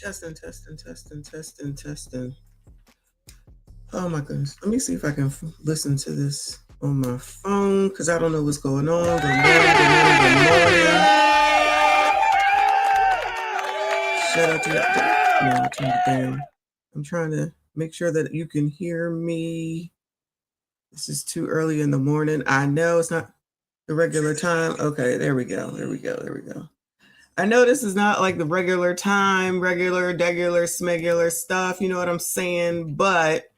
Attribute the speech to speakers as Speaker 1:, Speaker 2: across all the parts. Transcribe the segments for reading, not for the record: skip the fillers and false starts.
Speaker 1: Testing. Oh my goodness. Let me see if I can listen to this on my phone because I don't know what's going on. Good morning. Shout out to you. No, I turned it down. I'm trying to make sure that you can hear me. This is too early in the morning. I know it's not the regular time. Okay, there we go. I know this is not like the regular time, regular, smegular stuff. You know what I'm saying? But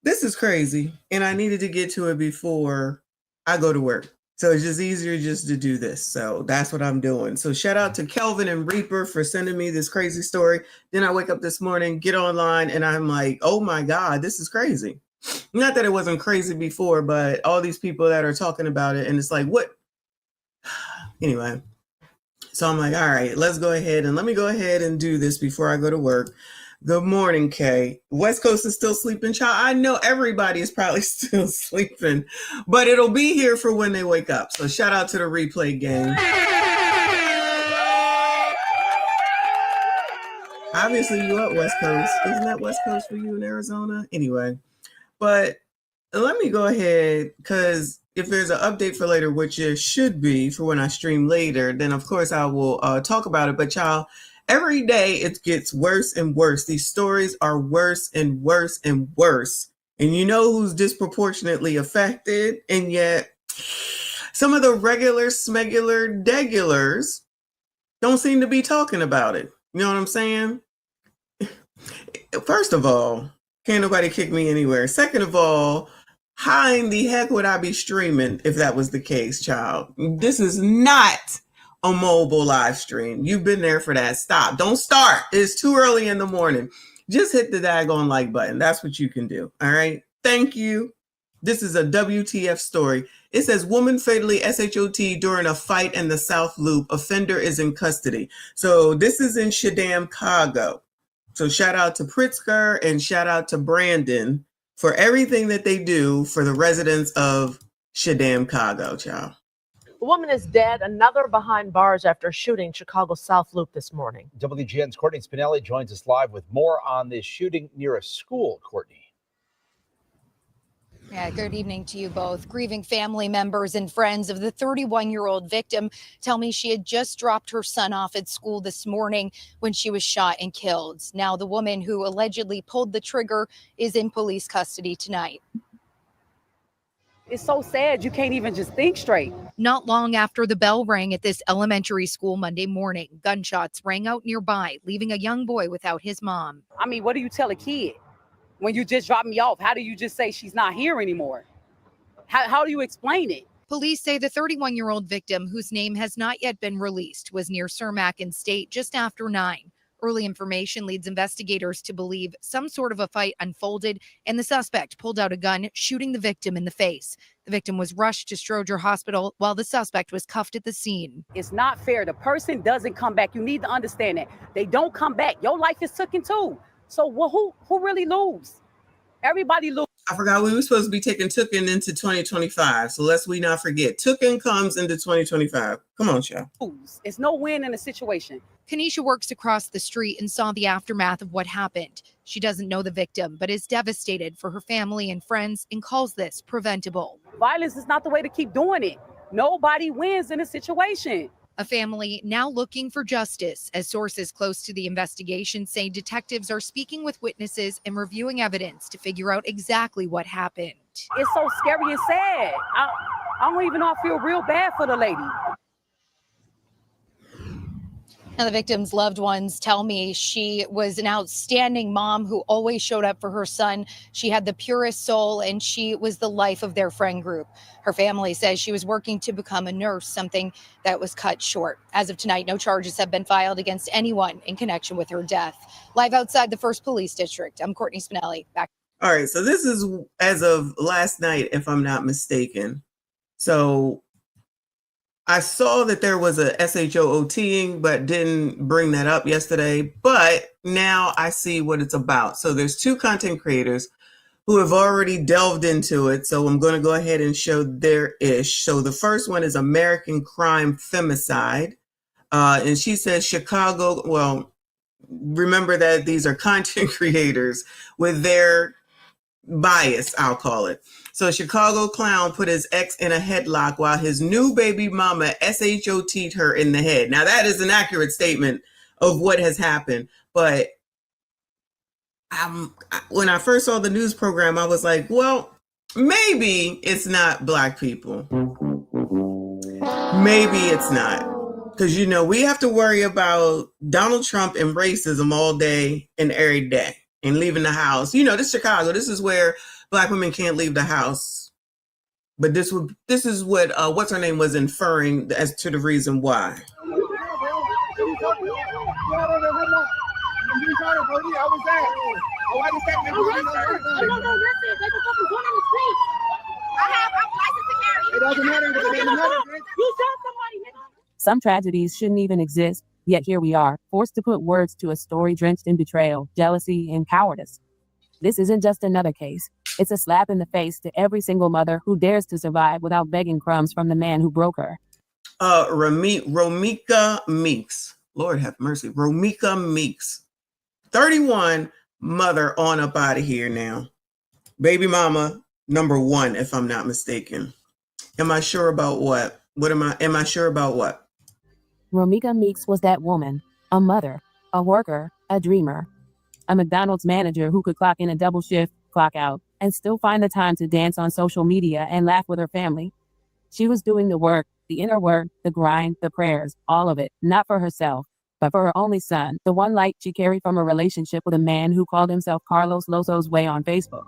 Speaker 1: this is crazy. And I needed to get to it before I go to work. So it's just easier just to do this. So that's what I'm doing. So shout out to Kelvin and Reaper for sending me this crazy story. Then I wake up this morning, get online, and I'm like, oh my God, this is crazy. Not that it wasn't crazy before, but all these people that are talking about it, and it's like, what? Anyway, so I'm like, all right, let's go ahead and let me go ahead and do this before I go to work. Good morning, Kay. West Coast is still sleeping, child. I know everybody is probably still sleeping, but it'll be here for when they wake up. So shout out to the replay gang. Obviously, you up West Coast. Isn't that West Coast for you in Arizona? Anyway, but let me go ahead, because if there's an update for later, which it should be for when I stream later, then of course I will talk about it. But y'all, every day it gets worse and worse. These stories are worse and worse and worse. And you know who's disproportionately affected? And yet some of the regular, smegular, degulars don't seem to be talking about it. You know what I'm saying? First of all, can't nobody kick me anywhere. Second of all, how in the heck would I be streaming if that was the case, child? This is not a mobile live stream. You've been there for that. Stop. Don't start. It's too early in the morning. Just hit the daggone like button. That's what you can do. All right. Thank you. This is a WTF story. It says woman fatally SHOT during a fight in the South Loop. Offender is in custody. So this is in Chicago. So shout out to Pritzker and shout out to Brandon for everything that they do for the residents of Chicago, child.
Speaker 2: A woman is dead, another behind bars after shooting Chicago South Loop this morning.
Speaker 3: WGN's Courtney Spinelli joins us live with more on this shooting near a school. Courtney.
Speaker 4: Yeah, good evening to you both. Grieving family members and friends of the 31-year-old victim tell me she had just dropped her son off at school this morning when she was shot and killed. Now the woman who allegedly pulled the trigger is in police custody tonight.
Speaker 5: It's so sad you can't even just think straight.
Speaker 4: Not long after the bell rang at this elementary school Monday morning, gunshots rang out nearby, leaving a young boy without his mom.
Speaker 5: I mean, what do you tell a kid? When you just drop me off, how do you just say she's not here anymore? How do you explain it?
Speaker 4: Police say the 31-year-old victim, whose name has not yet been released, was near Cermak and State just after 9. Early information leads investigators to believe some sort of a fight unfolded and the suspect pulled out a gun, shooting the victim in the face. The victim was rushed to Stroger Hospital while the suspect was cuffed at the scene.
Speaker 5: It's not fair. The person doesn't come back. You need to understand that. They don't come back. Your life is taken too. So who really lose? Everybody lose.
Speaker 1: I forgot we were supposed to be taking Tooken into 2025. So let's we not forget. Tooken comes into 2025. Come on, y'all.
Speaker 5: It's no win in a situation.
Speaker 4: Kanisha works across the street and saw the aftermath of what happened. She doesn't know the victim, but is devastated for her family and friends and calls this preventable.
Speaker 5: Violence is not the way to keep doing it. Nobody wins in a situation.
Speaker 4: A family now looking for justice, as sources close to the investigation say detectives are speaking with witnesses and reviewing evidence to figure out exactly what happened.
Speaker 5: It's so scary and sad. I don't even know. I feel real bad for the lady.
Speaker 4: Now, the victim's loved ones tell me she was an outstanding mom who always showed up for her son. She had the purest soul, and she was the life of their friend group. Her family says she was working to become a nurse, something that was cut short. As of tonight, no charges have been filed against anyone in connection with her death. Live outside the 1st Police District, I'm Courtney Spinelli. Back.
Speaker 1: All right, so this is as of last night, if I'm not mistaken. So I saw that there was a SHOOTing, but didn't bring that up yesterday. But now I see what it's about. So there's 2 content creators who have already delved into it. So I'm going to go ahead and show their ish. So the first one is American Crime Femicide. And she says Chicago, well, remember that these are content creators with their bias, I'll call it. So Chicago clown put his ex in a headlock while his new baby mama SHOT'd her in the head. Now that is an accurate statement of what has happened. But when I first saw the news program, I was like, well, maybe it's not black people. Maybe it's not. Because, you know, we have to worry about Donald Trump and racism all day and every day and leaving the house. You know, this is Chicago. This is where black women can't leave the house. But this is what what's her name was inferring as to the reason why.
Speaker 6: Some tragedies shouldn't even exist, yet here we are, forced to put words to a story drenched in betrayal, jealousy, and cowardice. This isn't just another case. It's a slap in the face to every single mother who dares to survive without begging crumbs from the man who broke her.
Speaker 1: Romika Meeks. Lord have mercy. Romika Meeks. 31, mother on up out of here now. Baby mama number 1, if I'm not mistaken. Am I sure about what? Am I sure about what?
Speaker 6: Romika Meeks was that woman, a mother, a worker, a dreamer, a McDonald's manager who could clock in a double shift, clock out, and still find the time to dance on social media and laugh with her family. She was doing the work, the inner work, the grind, the prayers, all of it, not for herself, but for her only son, the one light she carried from a relationship with a man who called himself Carlos Lozo's Way on Facebook.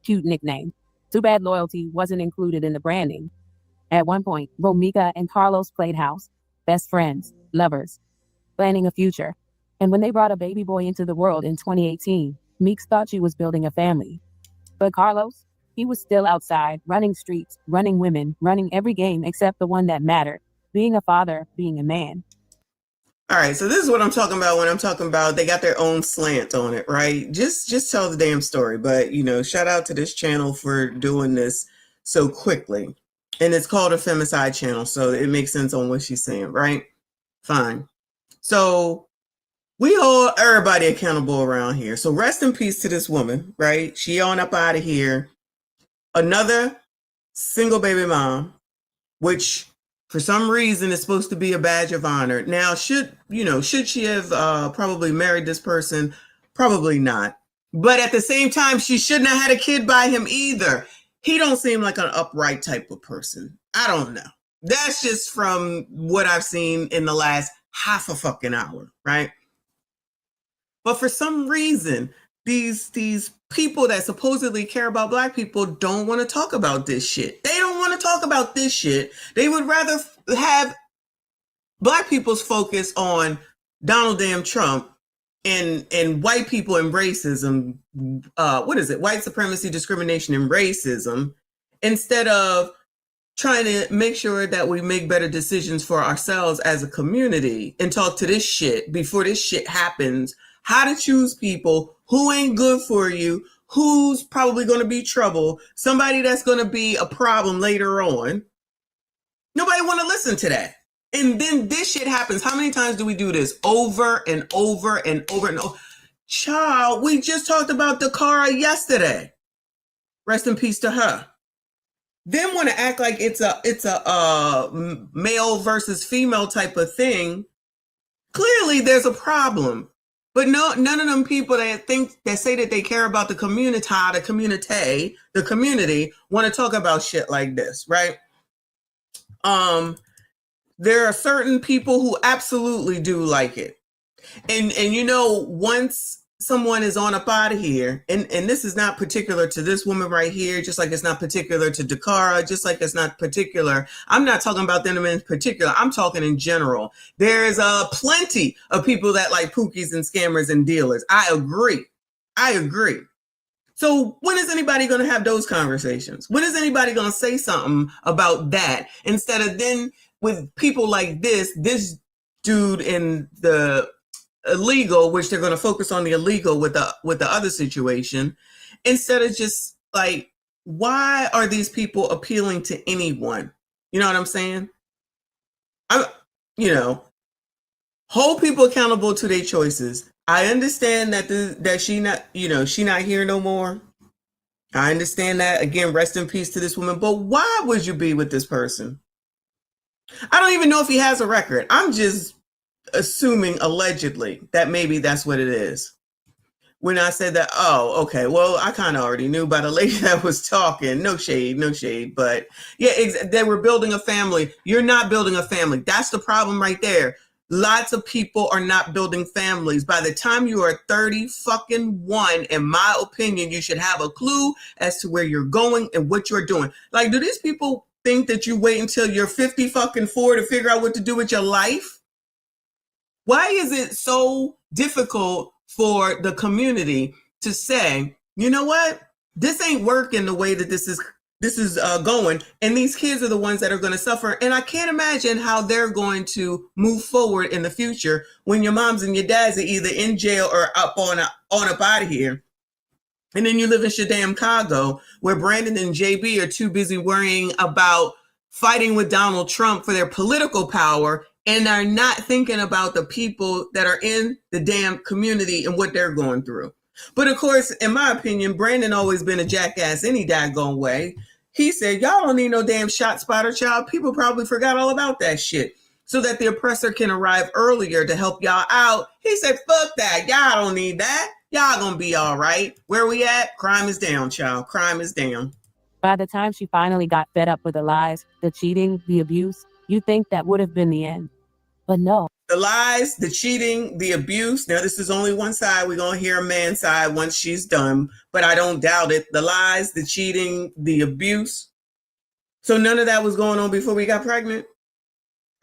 Speaker 6: Cute nickname. Too bad loyalty wasn't included in the branding. At one point, Romika and Carlos played house, best friends, lovers, planning a future. And when they brought a baby boy into the world in 2018, Meeks thought she was building a family. But Carlos, he was still outside, running streets, running women, running every game except the one that mattered, being a father, being a man.
Speaker 1: All right, so this is what I'm talking about when I'm talking about they got their own slant on it, right? Just tell the damn story. But, you know, shout out to this channel for doing this so quickly. And it's called a femicide channel, so it makes sense on what she's saying, right? Fine. So we hold everybody accountable around here. So rest in peace to this woman, right? She on up out of here. Another single baby mom, which for some reason is supposed to be a badge of honor. Now, should she have probably married this person? Probably not. But at the same time, she shouldn't have had a kid by him either. He don't seem like an upright type of person. I don't know. That's just from what I've seen in the last half a fucking hour, right? But for some reason, these people that supposedly care about black people don't want to talk about this shit. They don't want to talk about this shit. They would rather have black people's focus on Donald damn Trump and white people and racism. What is it? White supremacy, discrimination, and racism, instead of trying to make sure that we make better decisions for ourselves as a community and talk to this shit before this shit happens. How to choose people who ain't good for you, who's probably going to be trouble, somebody that's going to be a problem later on. Nobody want to listen to that. And then this shit happens. How many times do we do this? Over and over and over and over. Child, we just talked about Dakara yesterday. Rest in peace to her. Then want to act like it's a male versus female type of thing. Clearly, there's a problem. But no, none of them people that say that they care about the community want to talk about shit like this, right? There are certain people who absolutely do like it. And you know, once someone is on up out of here, and this is not particular to this woman right here, just like it's not particular to Dakara, just like it's not particular. I'm not talking about them in particular. I'm talking in general. There's plenty of people that like pookies and scammers and dealers. I agree. So when is anybody going to have those conversations? When is anybody going to say something about that instead of then with people like this dude in the illegal, which they're going to focus on the illegal with the other situation, instead of just like, why are these people appealing to anyone? You know what I'm saying? Hold people accountable to their choices. I understand that that she not, she not here no more. I understand that. Again, rest in peace to this woman. But why would you be with this person? I don't even know if he has a record. I'm just assuming allegedly that maybe that's what it is. When I said that, oh, okay, well, I kind of already knew by the lady that was talking. No shade, no shade. But yeah, they were building a family. You're not building a family. That's the problem right there. Lots of people are not building families. By the time you are 30 fucking one, in my opinion, you should have a clue as to where you're going and what you're doing. Like, do these people think that you wait until you're 50 fucking 4 to figure out what to do with your life? Why is it so difficult for the community to say, you know what, this ain't working the way that this is going, and these kids are the ones that are going to suffer, and I can't imagine how they're going to move forward in the future when your moms and your dads are either in jail or up out of here. And then you live in Chicago, where Brandon and JB are too busy worrying about fighting with Donald Trump for their political power, and are not thinking about the people that are in the damn community and what they're going through. But of course, in my opinion, Brandon always been a jackass any daggone way. He said, y'all don't need no damn shot spotter, child. People probably forgot all about that shit, so that the oppressor can arrive earlier to help y'all out. He said, fuck that. Y'all don't need that. Y'all gonna be all right. Where we at? Crime is down, child. Crime is down.
Speaker 6: By the time she finally got fed up with the lies, the cheating, the abuse, you'd think that would have been the end. But no.
Speaker 1: The lies, the cheating, the abuse. Now, this is only one side. We're going to hear a man's side once she's done, but I don't doubt it. The lies, the cheating, the abuse. So none of that was going on before we got pregnant.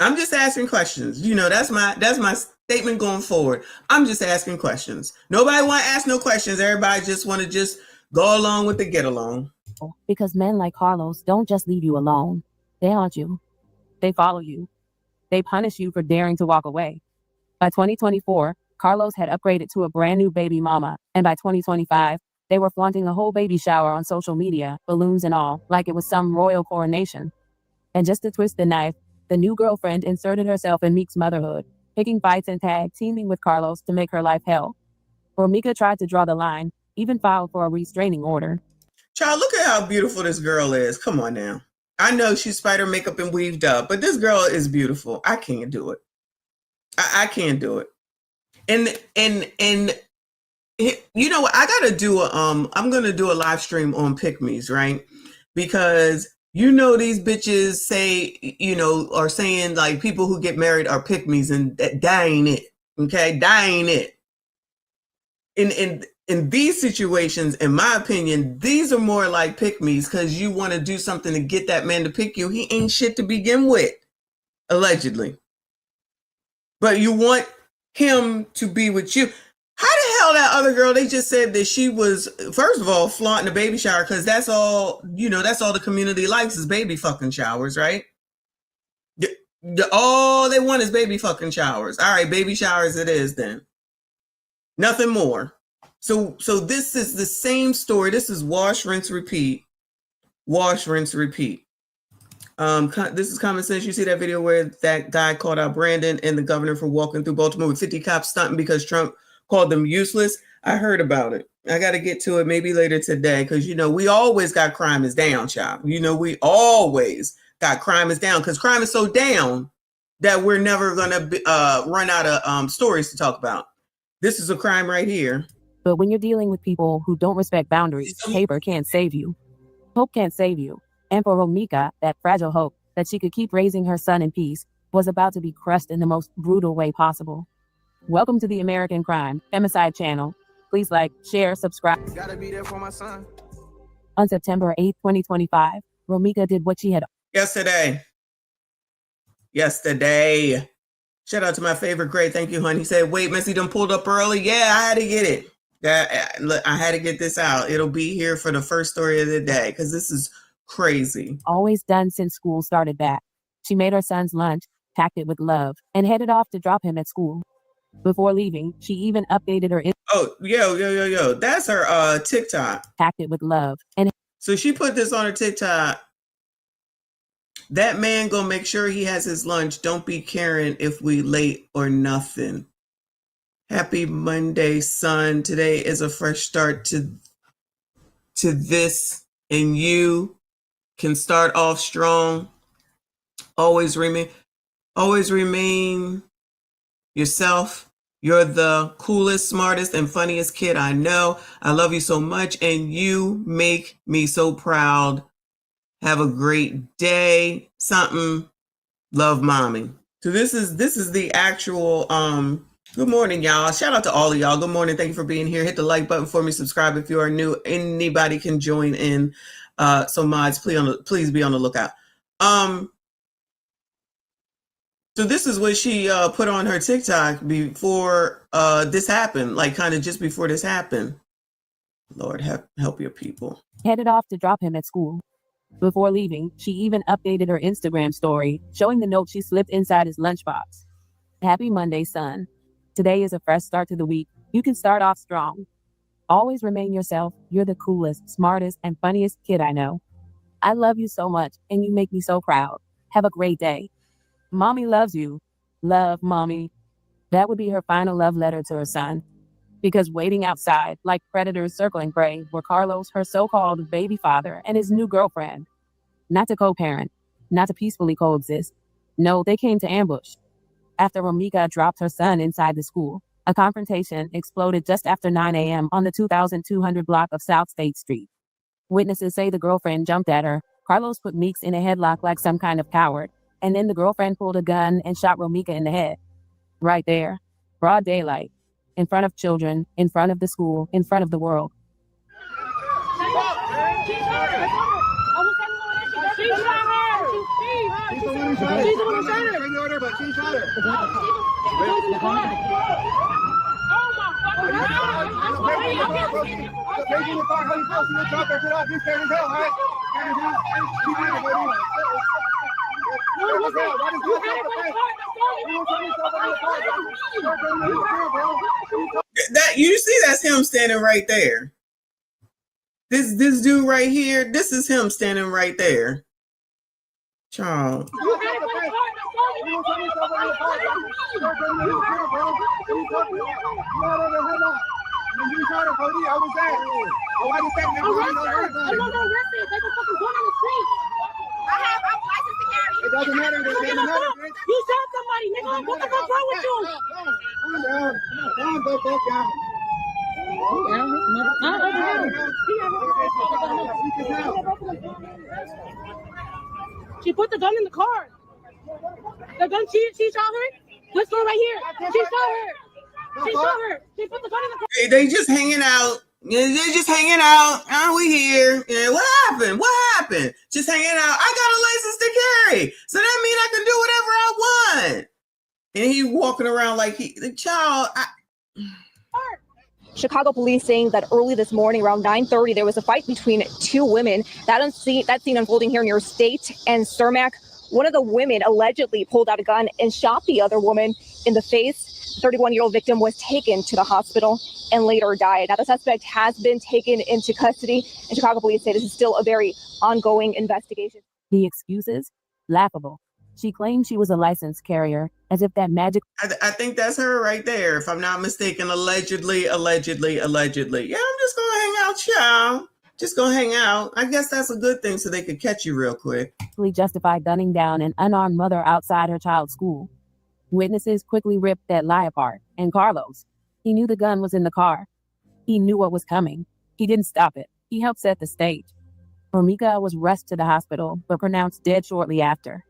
Speaker 1: I'm just asking questions. That's my statement going forward. I'm just asking questions. Nobody want to ask no questions. Everybody just want to just go along with the get along.
Speaker 6: Because men like Carlos don't just leave you alone. They haunt you. They follow you. They punish you for daring to walk away. By 2024, Carlos had upgraded to a brand new baby mama, and by 2025, they were flaunting a whole baby shower on social media, balloons and all, like it was some royal coronation. And just to twist the knife, the new girlfriend inserted herself in Meek's motherhood, picking fights and tag teaming with Carlos to make her life hell. Romika tried to draw the line, even filed for a restraining order.
Speaker 1: Child, look at how beautiful this girl is. Come on now. I know she's spider makeup and weaved up, but this girl is beautiful. I can't do it. I can't do it. And you know what? I gotta do I'm gonna do a live stream on Pick Me's, right? Because these bitches say, are saying like people who get married are Pick Me's, and that ain't it. Okay, that ain't it. In these situations, in my opinion, these are more like pick-me's, because you want to do something to get that man to pick you. He ain't shit to begin with, allegedly. But you want him to be with you. How the hell that other girl, they just said that she was, first of all, flaunting the baby shower, because that's all, that's all the community likes is baby fucking showers, right? All they want is baby fucking showers. All right, baby showers it is then. Nothing more. So this is the same story. This is wash, rinse, repeat. Wash, rinse, repeat. This is common sense. You see that video where that guy called out Brandon and the governor for walking through Baltimore with 50 cops stunting because Trump called them useless? I heard about it. I got to get to it maybe later today, because, we always got crime is down, child. We always got crime is down, because crime is so down that we're never going to run out of stories to talk about. This is a crime right here.
Speaker 6: But when you're dealing with people who don't respect boundaries, paper can't save you. Hope can't save you. And for Romika, that fragile hope that she could keep raising her son in peace was about to be crushed in the most brutal way possible. Welcome to the American Crime Femicide channel. Please like, share, subscribe.
Speaker 1: Gotta be there for my son.
Speaker 6: On September 8th, 2025, Romika did what she had
Speaker 1: Yesterday. Shout out to my favorite grade. Thank you, honey. He said, wait, Missy done pulled up early. Yeah, I had to get it. I had to get this out. It'll be here for the first story of the day, because this is crazy.
Speaker 6: Always done since school started back. She made her son's lunch, packed it with love, and headed off to drop him at school. Before leaving, she even updated her
Speaker 1: yo. That's her TikTok.
Speaker 6: Packed it with love. And
Speaker 1: so she put this on her TikTok. That man gonna make sure he has his lunch. Don't be caring if we late or nothing. Happy Monday, son. Today is a fresh start to this, and you can start off strong. Always remain yourself. You're the coolest, smartest, and funniest kid I know. I love you so much, and you make me so proud. Have a great day. Something. Love, mommy. So this is the actual good morning, y'all. Shout out to all of y'all. Good morning. Thank you for being here. Hit the like button for me. Subscribe if you are new. Anybody can join in. So mods, please be on the lookout. So this is what she put on her TikTok before this happened, like kind of just before this happened. Lord, help your people.
Speaker 6: Headed off to drop him at school. Before leaving, she even updated her Instagram story, showing the note she slipped inside his lunchbox. Happy Monday, son. Today is a fresh start to the week. You can start off strong. Always remain yourself. You're the coolest, smartest, and funniest kid I know. I love you so much, and you make me so proud. Have a great day. Mommy loves you. Love, mommy. That would be her final love letter to her son. Because waiting outside, like predators circling prey, were Carlos, her so-called baby father, and his new girlfriend. Not to co-parent, not to peacefully coexist. No, they came to ambush. After Romika dropped her son inside the school, a confrontation exploded just after 9 a.m. on the 2200 block of South State Street. Witnesses say the girlfriend jumped at her. Carlos put Meeks in a headlock like some kind of coward, and then the girlfriend pulled a gun and shot Romika in the head. Right there, broad daylight, in front of children, in front of the school, in front of the world.
Speaker 1: That you see, that's him standing right there. This dude right here, this is him standing right there. Child.
Speaker 7: It doesn't matter. You shot somebody, nigga. What the fuck wrong with you? Calm down. She put the gun in the car. The gun, she shot her. This one right here. She shot her. She put the gun in the car.
Speaker 1: They just hanging out. Yeah, they're just hanging out. Oh, we here. Yeah, what happened? Just hanging out. I got a license to carry. So that means I can do whatever I want. And he walking around like the child.
Speaker 8: Chicago police saying that early this morning around 9:30, there was a fight between two women. That scene unfolding here near State and Cermak. One of the women allegedly pulled out a gun and shot the other woman in the face. The 31-year-old victim was taken to the hospital and later died. Now, the suspect has been taken into custody, and Chicago police say this is still a very ongoing investigation.
Speaker 6: The excuses? Laughable. She claimed she was a licensed carrier, as if that magic...
Speaker 1: I think that's her right there, if I'm not mistaken. Allegedly. Yeah, I'm just going to hang out, child. Just go hang out. I guess that's a good thing so they could catch you real quick.
Speaker 6: ...justified gunning down an unarmed mother outside her child's school. Witnesses quickly ripped that lie apart. And Carlos, he knew the gun was in the car. He knew what was coming. He didn't stop it. He helped set the stage. Romika was rushed to the hospital, but pronounced dead shortly after.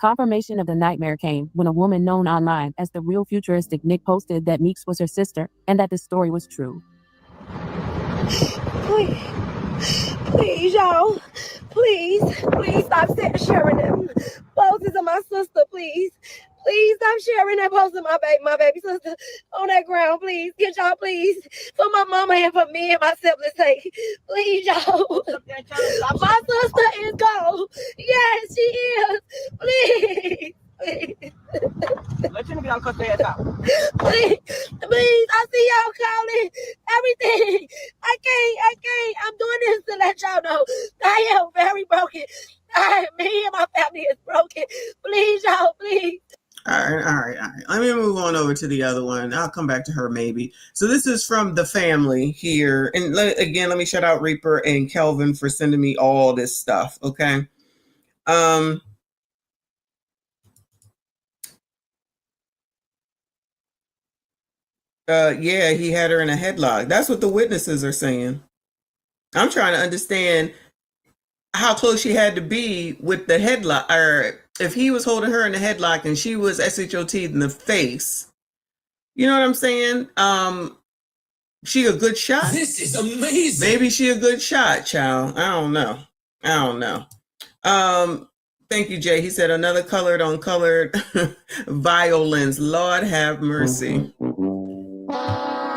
Speaker 6: Confirmation of the nightmare came when a woman known online as the real futuristic Nick posted that Meeks was her sister and that the story was true.
Speaker 7: Please, y'all. Please stop sharing them. Poses of my sister, please. Please stop sharing that post of my baby sister on that ground, please. Get y'all, please. For my mama and for me and my siblings' sake. Please, y'all. My sister is gone. Yes, she is. Please. Please, I see y'all calling everything. I can't. I'm doing this to let y'all know I am very broken. Me and my family is broken. Please, y'all, please.
Speaker 1: All right. Let me move on over to the other one. I'll come back to her maybe. So this is from the family here. And again, let me shout out Reaper and Kelvin for sending me all this stuff, okay? Yeah, he had her in a headlock. That's what the witnesses are saying. I'm trying to understand how close she had to be with the headlock, or if he was holding her in the headlock and she was SHOT in the face. You know what I'm saying? She a good shot?
Speaker 9: This is amazing.
Speaker 1: Maybe she a good shot, child. I don't know. Thank you, Jay. He said another colored on colored violence. Lord have mercy.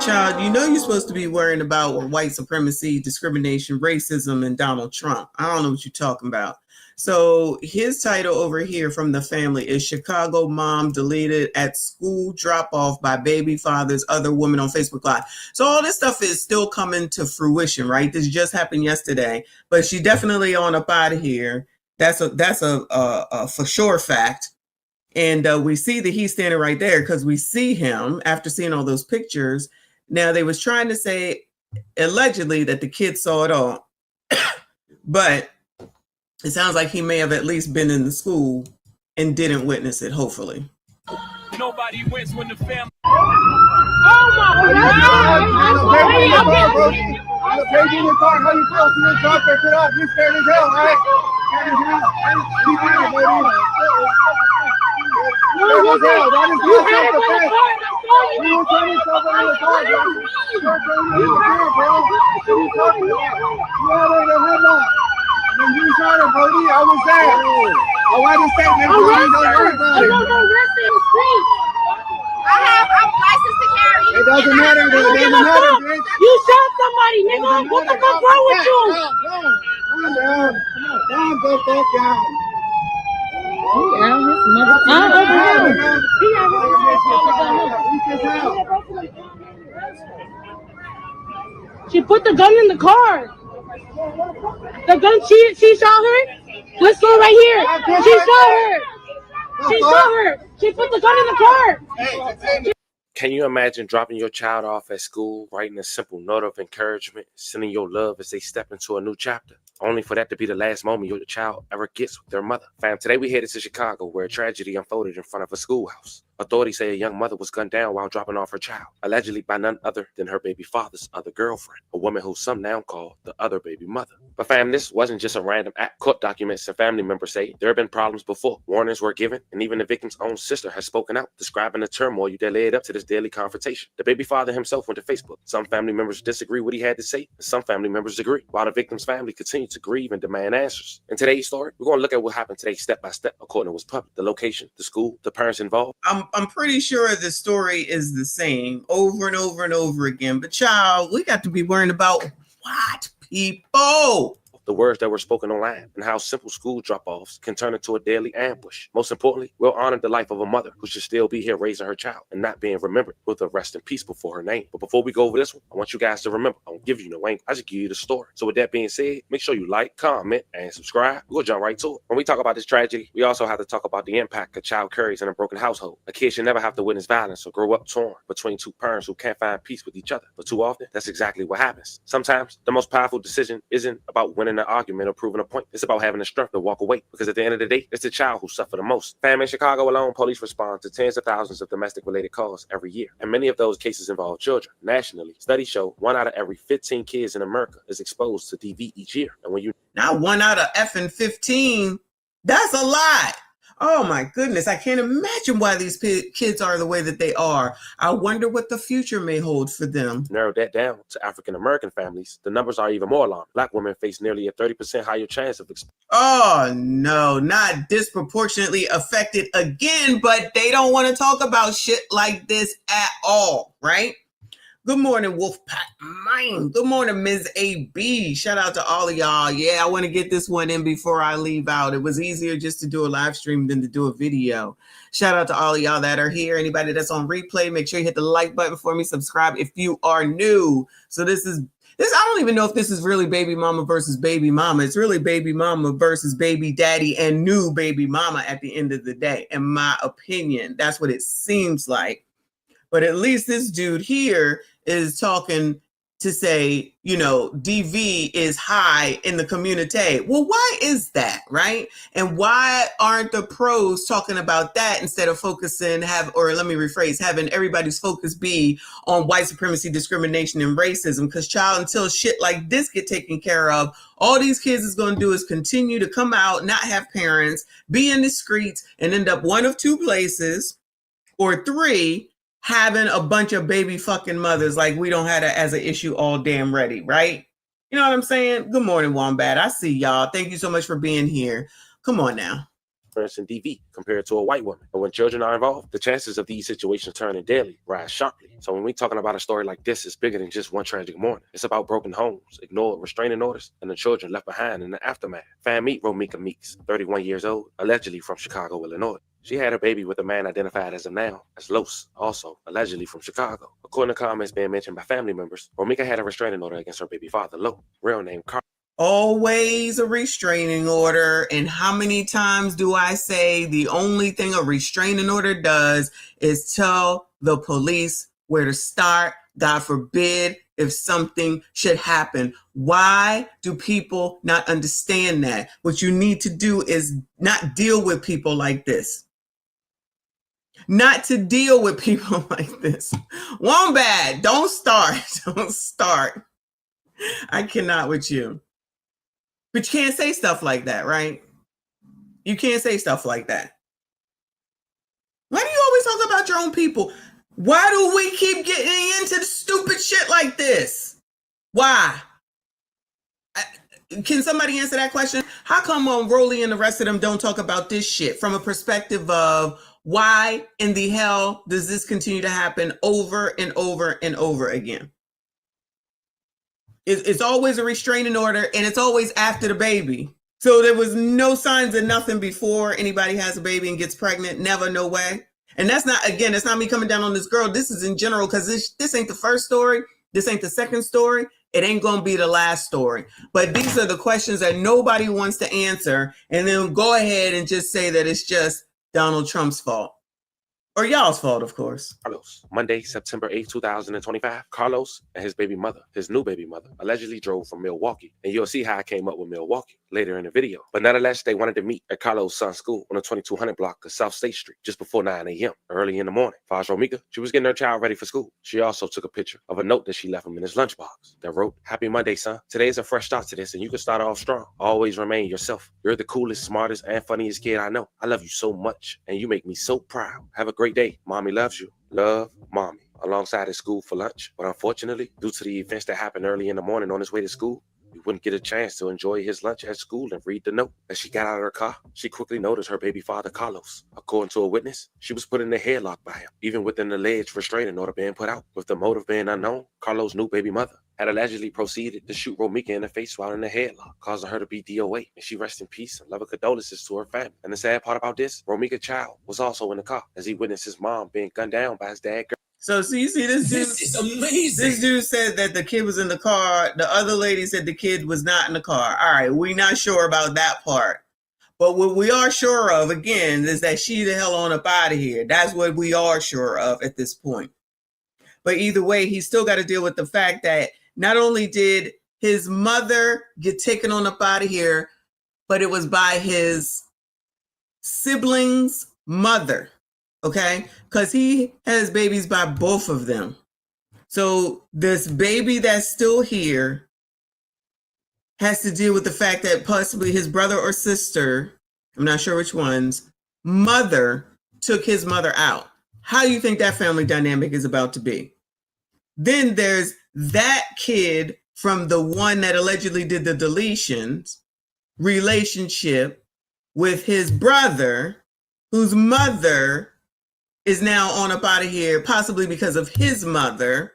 Speaker 1: Child, you know you're supposed to be worrying about white supremacy, discrimination, racism, and Donald Trump. I don't know what you're talking about. So his title over here from the family is Chicago Mom Deleted at School Drop-Off by Baby Father's Other Woman on Facebook Live. So all this stuff is still coming to fruition, right? This just happened yesterday, but she definitely on up out of here. That's a for sure fact. And we see that he's standing right there because we see him after seeing all those pictures. Now, they was trying to say, allegedly, that the kid saw it all. But it sounds like he may have at least been in the school and didn't witness it, hopefully.
Speaker 9: Nobody wins when the family.
Speaker 10: Oh, my God. The baby in the car, how you feel? You drop that shit off. You scared as hell, right? Scared as hell. You had it by the car. You were turning yourself over the car, bro. You were turning yourself, bro. You had it in the headlock. When you shot her, Brody, I was there. I want to say, man, don't worry about it.
Speaker 7: I'm licensed to carry.
Speaker 10: It doesn't matter, dude. It doesn't matter, bitch.
Speaker 7: You shot somebody, nigga. What the fuck wrong with you?
Speaker 10: Calm down. Calm the fuck down.
Speaker 7: She put the gun in the car. The gun, she shot her. Let's go right here. She shot her. She shot her. She put the gun in the car.
Speaker 11: Can you imagine dropping your child off at school, writing a simple note of encouragement, sending your love as they step into a new chapter, only for that to be the last moment your child ever gets with their mother? Fam, today we headed to Chicago, where a tragedy unfolded in front of a schoolhouse. Authorities say a young mother was gunned down while dropping off her child, allegedly by none other than her baby father's other girlfriend, a woman who some now call the other baby mother. But fam, this wasn't just a random act. Court documents and family members say there have been problems before. Warnings were given, and even the victim's own sister has spoken out, describing the turmoil that led up to this deadly confrontation. The baby father himself went to Facebook. Some family members disagree with what he had to say, and some family members agree, while the victim's family continued to grieve and demand answers. In today's story, we're going to look at what happened today step by step, according to what's public, the location, the school, the parents involved.
Speaker 1: I'm pretty sure the story is the same over and over and over again. But child, we got to be worrying about what people.
Speaker 11: The words that were spoken online, and how simple school drop-offs can turn into a deadly ambush. Most importantly, we'll honor the life of a mother who should still be here raising her child and not being remembered with a rest in peace before her name. But before we go over this one, I want you guys to remember, I don't give you no angle, I just give you the story. So with that being said, make sure you like, comment, and subscribe. We'll jump right to it. When we talk about this tragedy, we also have to talk about the impact a child carries in a broken household. A kid should never have to witness violence or grow up torn between two parents who can't find peace with each other. But too often, that's exactly what happens. Sometimes, the most powerful decision isn't about winning an argument or proving a point. It's about having the strength to walk away, because at the end of the day, it's the child who suffer the most. Fam, in Chicago alone, police respond to tens of thousands of domestic related calls every year, and many of those cases involve children. Nationally, studies show 1 out of every 15 kids in America is exposed to DV each year. And when you
Speaker 1: Now 1 out of effing 15, that's a lot. Oh my goodness, I can't imagine why these kids are the way that they are. I wonder what the future may hold for them.
Speaker 11: narrow that down to African American families, the numbers are even more alarming. Black women face nearly a 30% higher chance of
Speaker 1: Oh no, not disproportionately affected again, but they don't want to talk about shit like this at all, right? Good morning, Wolfpack Mine. Good morning, Ms. AB. Shout out to all of y'all. Yeah, I want to get this one in before I leave out. It was easier just to do a live stream than to do a video. Shout out to all of y'all that are here. Anybody that's on replay, make sure you hit the like button for me. Subscribe if you are new. So this is I don't even know if this is really baby mama versus baby mama. It's really baby mama versus baby daddy and new baby mama at the end of the day. In my opinion, that's what it seems like. But at least this dude here is talking to say, you know, DV is high in the community. Well, why is that, right? And why aren't the pros talking about that instead of focusing, having everybody's focus be on white supremacy, discrimination, and racism? Because child, until shit like this get taken care of, all these kids is going to do is continue to come out, not have parents, be in the streets, and end up one of two places or three, having a bunch of baby fucking mothers like we don't have that as an issue all damn ready, right? You know what I'm saying? Good morning, Wombat. I see y'all. Thank you so much for being here. Come on now.
Speaker 11: In DV compared to a white woman. And when children are involved, the chances of these situations turning deadly rise sharply. So when we're talking about a story like this, it's bigger than just one tragic morning. It's about broken homes, ignored restraining orders, and the children left behind in the aftermath. Fan meet Romika Meeks, 31 years old, allegedly from Chicago, Illinois. She had a baby with a man identified as of now as Los, also allegedly from Chicago. According to comments being mentioned by family members, Romika had a restraining order against her baby father, Lo, real name Carl.
Speaker 1: Always a restraining order. And how many times do I say the only thing a restraining order does is tell the police where to start? God forbid if something should happen. Why do people not understand that? What you need to do is not deal with people like this. Not to deal with people like this. Wombat, don't start. Don't start. I cannot with you. But you can't say stuff like that, right? You can't say stuff like that. Why do you always talk about your own people? Why do we keep getting into the stupid shit like this? Why? Can somebody answer that question? How come Rolly and the rest of them don't talk about this shit from a perspective of why in the hell does this continue to happen over and over and over again? It's always a restraining order, and it's always after the baby. So there was no signs of nothing before anybody has a baby and gets pregnant. Never, no way. And that's not, again, that's not me coming down on this girl. This is in general, because this ain't the first story. This ain't the second story. It ain't going to be the last story. But these are the questions that nobody wants to answer. And then go ahead and just say that it's just Donald Trump's fault. Or y'all's fault, of course.
Speaker 11: Carlos. Monday, September 8th, 2025. Carlos and his baby mother, his new baby mother, allegedly drove from Milwaukee. And you'll see how I came up with Milwaukee later in the video. But nonetheless, they wanted to meet at Carlos' son's school on the 2200 block of South State Street just before 9 a.m. early in the morning. Far as Romika, she was getting her child ready for school. She also took a picture of a note that she left him in his lunchbox that wrote, "Happy Monday, son. Today is a fresh start to this, and you can start off strong. Always remain yourself. You're the coolest, smartest, and funniest kid I know. I love you so much, and you make me so proud. Have a great day. Mommy loves you. Love, Mommy." Alongside his school for lunch. But unfortunately, due to the events that happened early in the morning on his way to school, he wouldn't get a chance to enjoy his lunch at school and read the note. As she got out of her car, she quickly noticed her baby father, Carlos. According to a witness, she was put in a headlock by him, even with an alleged restraining order being put out. With the motive being unknown, Carlos' new baby mother had allegedly proceeded to shoot Romika in the face while in the headlock, causing her to be DOA. And she rests in peace and love and condolences to her family. And the sad part about this, Romika's child was also in the car as he witnessed his mom being gunned down by his dad.
Speaker 1: So you see this dude,
Speaker 9: This is amazing.
Speaker 1: This dude said that the kid was in the car. The other lady said the kid was not in the car. All right, we're not sure about that part. But what we are sure of, again, is that she the hell on up out of here. That's what we are sure of at this point. But either way, he's still got to deal with the fact that not only did his mother get taken on up out of here, but it was by his sibling's mother. Okay, because he has babies by both of them. So this baby that's still here has to deal with the fact that possibly his brother or sister, I'm not sure which one's, mother took his mother out. How do you think that family dynamic is about to be? Then there's that kid from the one that allegedly did the deletions relationship with his brother, whose mother is now on up out of here, possibly because of his mother.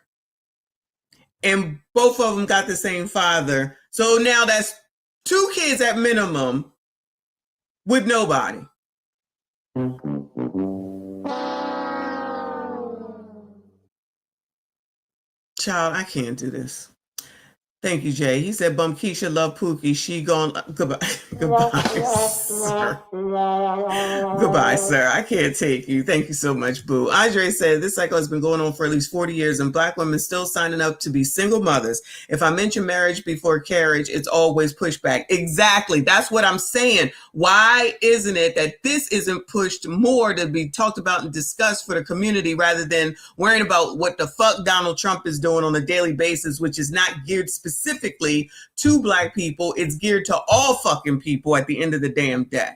Speaker 1: And both of them got the same father. So now that's 2 kids at minimum with nobody. Child, I can't do this. Thank you, Jay. He said, Bum Keisha love Pookie. She gone. Goodbye. Goodbye, sir. Goodbye, sir. I can't take you. Thank you so much, Boo. Andre said, this cycle has been going on for at least 40 years and Black women still signing up to be single mothers. If I mention marriage before carriage, it's always pushback. Exactly. That's what I'm saying. Why isn't it that this isn't pushed more to be talked about and discussed for the community rather than worrying about what the fuck Donald Trump is doing on a daily basis, which is not geared specifically to Black people. It's geared to all fucking people at the end of the damn day.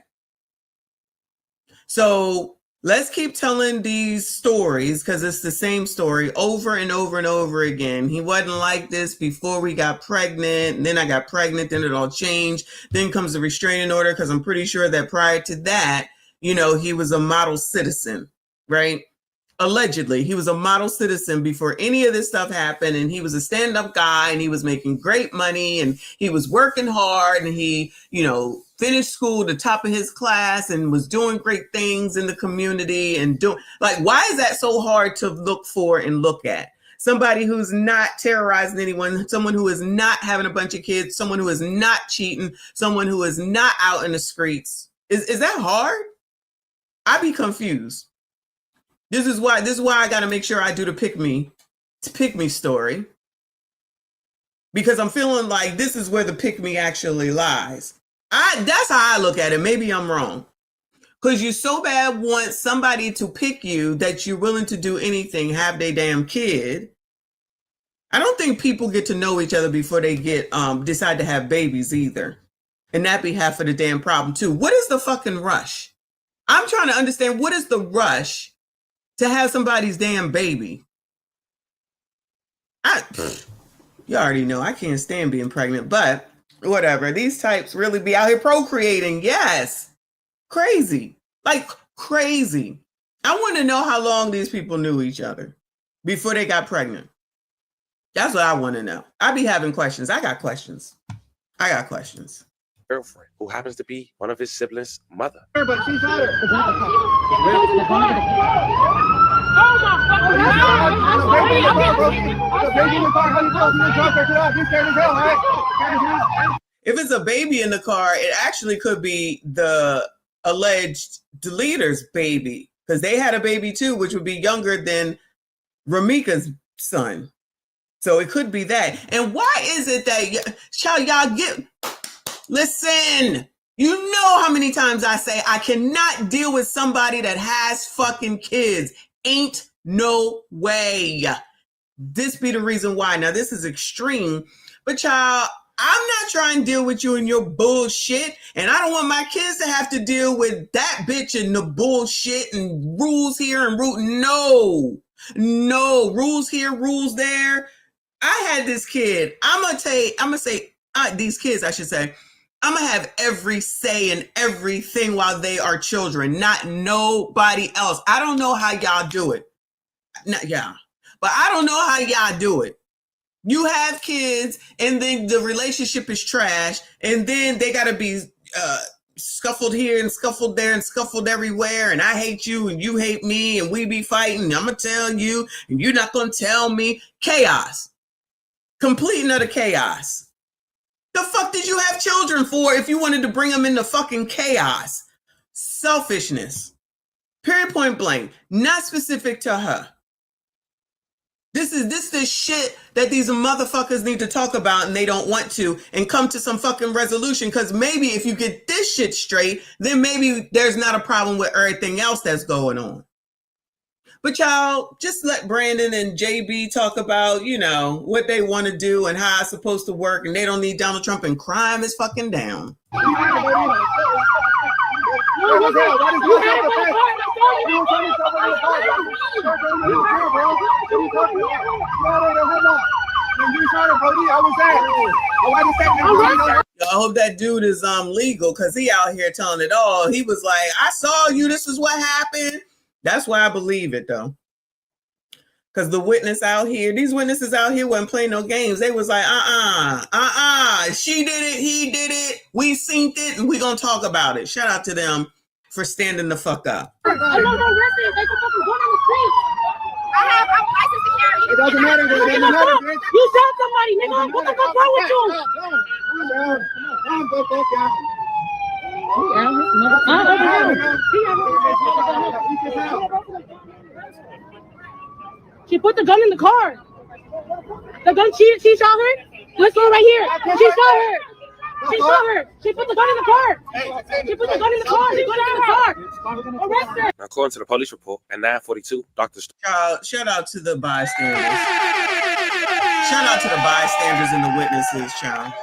Speaker 1: So let's keep telling these stories because it's the same story over and over and over again. He wasn't like this before we got pregnant. And then I got pregnant. Then it all changed. Then comes the restraining order because I'm pretty sure that prior to that, you know, he was a model citizen, right? Allegedly, he was a model citizen before any of this stuff happened. And he was a stand-up guy and he was making great money and he was working hard and he, you know, finished school, the top of his class and was doing great things in the community and doing like, why is that so hard to look for and look at? Somebody who's not terrorizing anyone, someone who is not having a bunch of kids, someone who is not cheating, someone who is not out in the streets. Is that hard? I be confused. This is why I got to make sure I do the pick me story. Because I'm feeling like this is where the pick me actually lies. That's how I look at it. Maybe I'm wrong. Because you so bad want somebody to pick you that you're willing to do anything, have their damn kid. I don't think people get to know each other before they get decide to have babies either. And that be half of the damn problem too. What is the fucking rush? I'm trying to understand what is the rush to have somebody's damn baby. You already know I can't stand being pregnant, but whatever. These types really be out here procreating. Yes. Crazy. Like crazy. I want to know how long these people knew each other before they got pregnant. That's what I want to know. I be having questions. I got questions.
Speaker 11: Girlfriend, who happens to be one of his siblings' mother.
Speaker 10: But she's out here.
Speaker 1: If it's a baby in the car, it actually could be the alleged deleter's baby because they had a baby too, which would be younger than Ramika's son. So it could be that. And why is it that y'all get... Listen, you know how many times I say I cannot deal with somebody that has fucking kids. Ain't no way. This be the reason why. Now, this is extreme, but y'all, I'm not trying to deal with you and your bullshit, and I don't want my kids to have to deal with that bitch and the bullshit and rules here and no, rules here, rules there. I had this kid. I'm gonna say these kids, I should say. I'm going to have every say in everything while they are children, not nobody else. I don't know how y'all do it. But I don't know how y'all do it. You have kids and then the relationship is trash and then they got to be scuffled here and scuffled there and scuffled everywhere. And I hate you and you hate me and we be fighting. And I'm going to tell you and you're not going to tell me. Chaos. Complete and utter chaos. The fuck did you have children for if you wanted to bring them into fucking chaos? Selfishness. Period, point blank. Not specific to her. This is the shit that these motherfuckers need to talk about and they don't want to and come to some fucking resolution because maybe if you get this shit straight, then maybe there's not a problem with everything else that's going on. But y'all, just let Brandon and JB talk about, you know, what they want to do and how it's supposed to work. And they don't need Donald Trump and crime is fucking down. I hope that dude is legal because he out here telling it all. He was like, I saw you. This is what happened. That's why I believe it, though. Because the witness out here, these witnesses out here wasn't playing no games. They was like, she did it, he did it, we synced it, and we gonna talk about it. Shout out to them for standing the fuck up.
Speaker 7: I'm licensed to carry.
Speaker 10: It doesn't matter. It doesn't matter, bitch.
Speaker 7: You shot somebody, nigga. What the fuck wrong with you?
Speaker 10: Calm the fuck down.
Speaker 7: She put the gun in the car. The gun, she shot her? Let's go right here. She shot her. She shot her. She put the gun in the car. She put the gun in the car. She put it in the car. Arrest her.
Speaker 11: Now, according to the police report, at 9:42, Dr.
Speaker 1: Shout out to the bystanders. Shout out to the bystanders and the witnesses, child.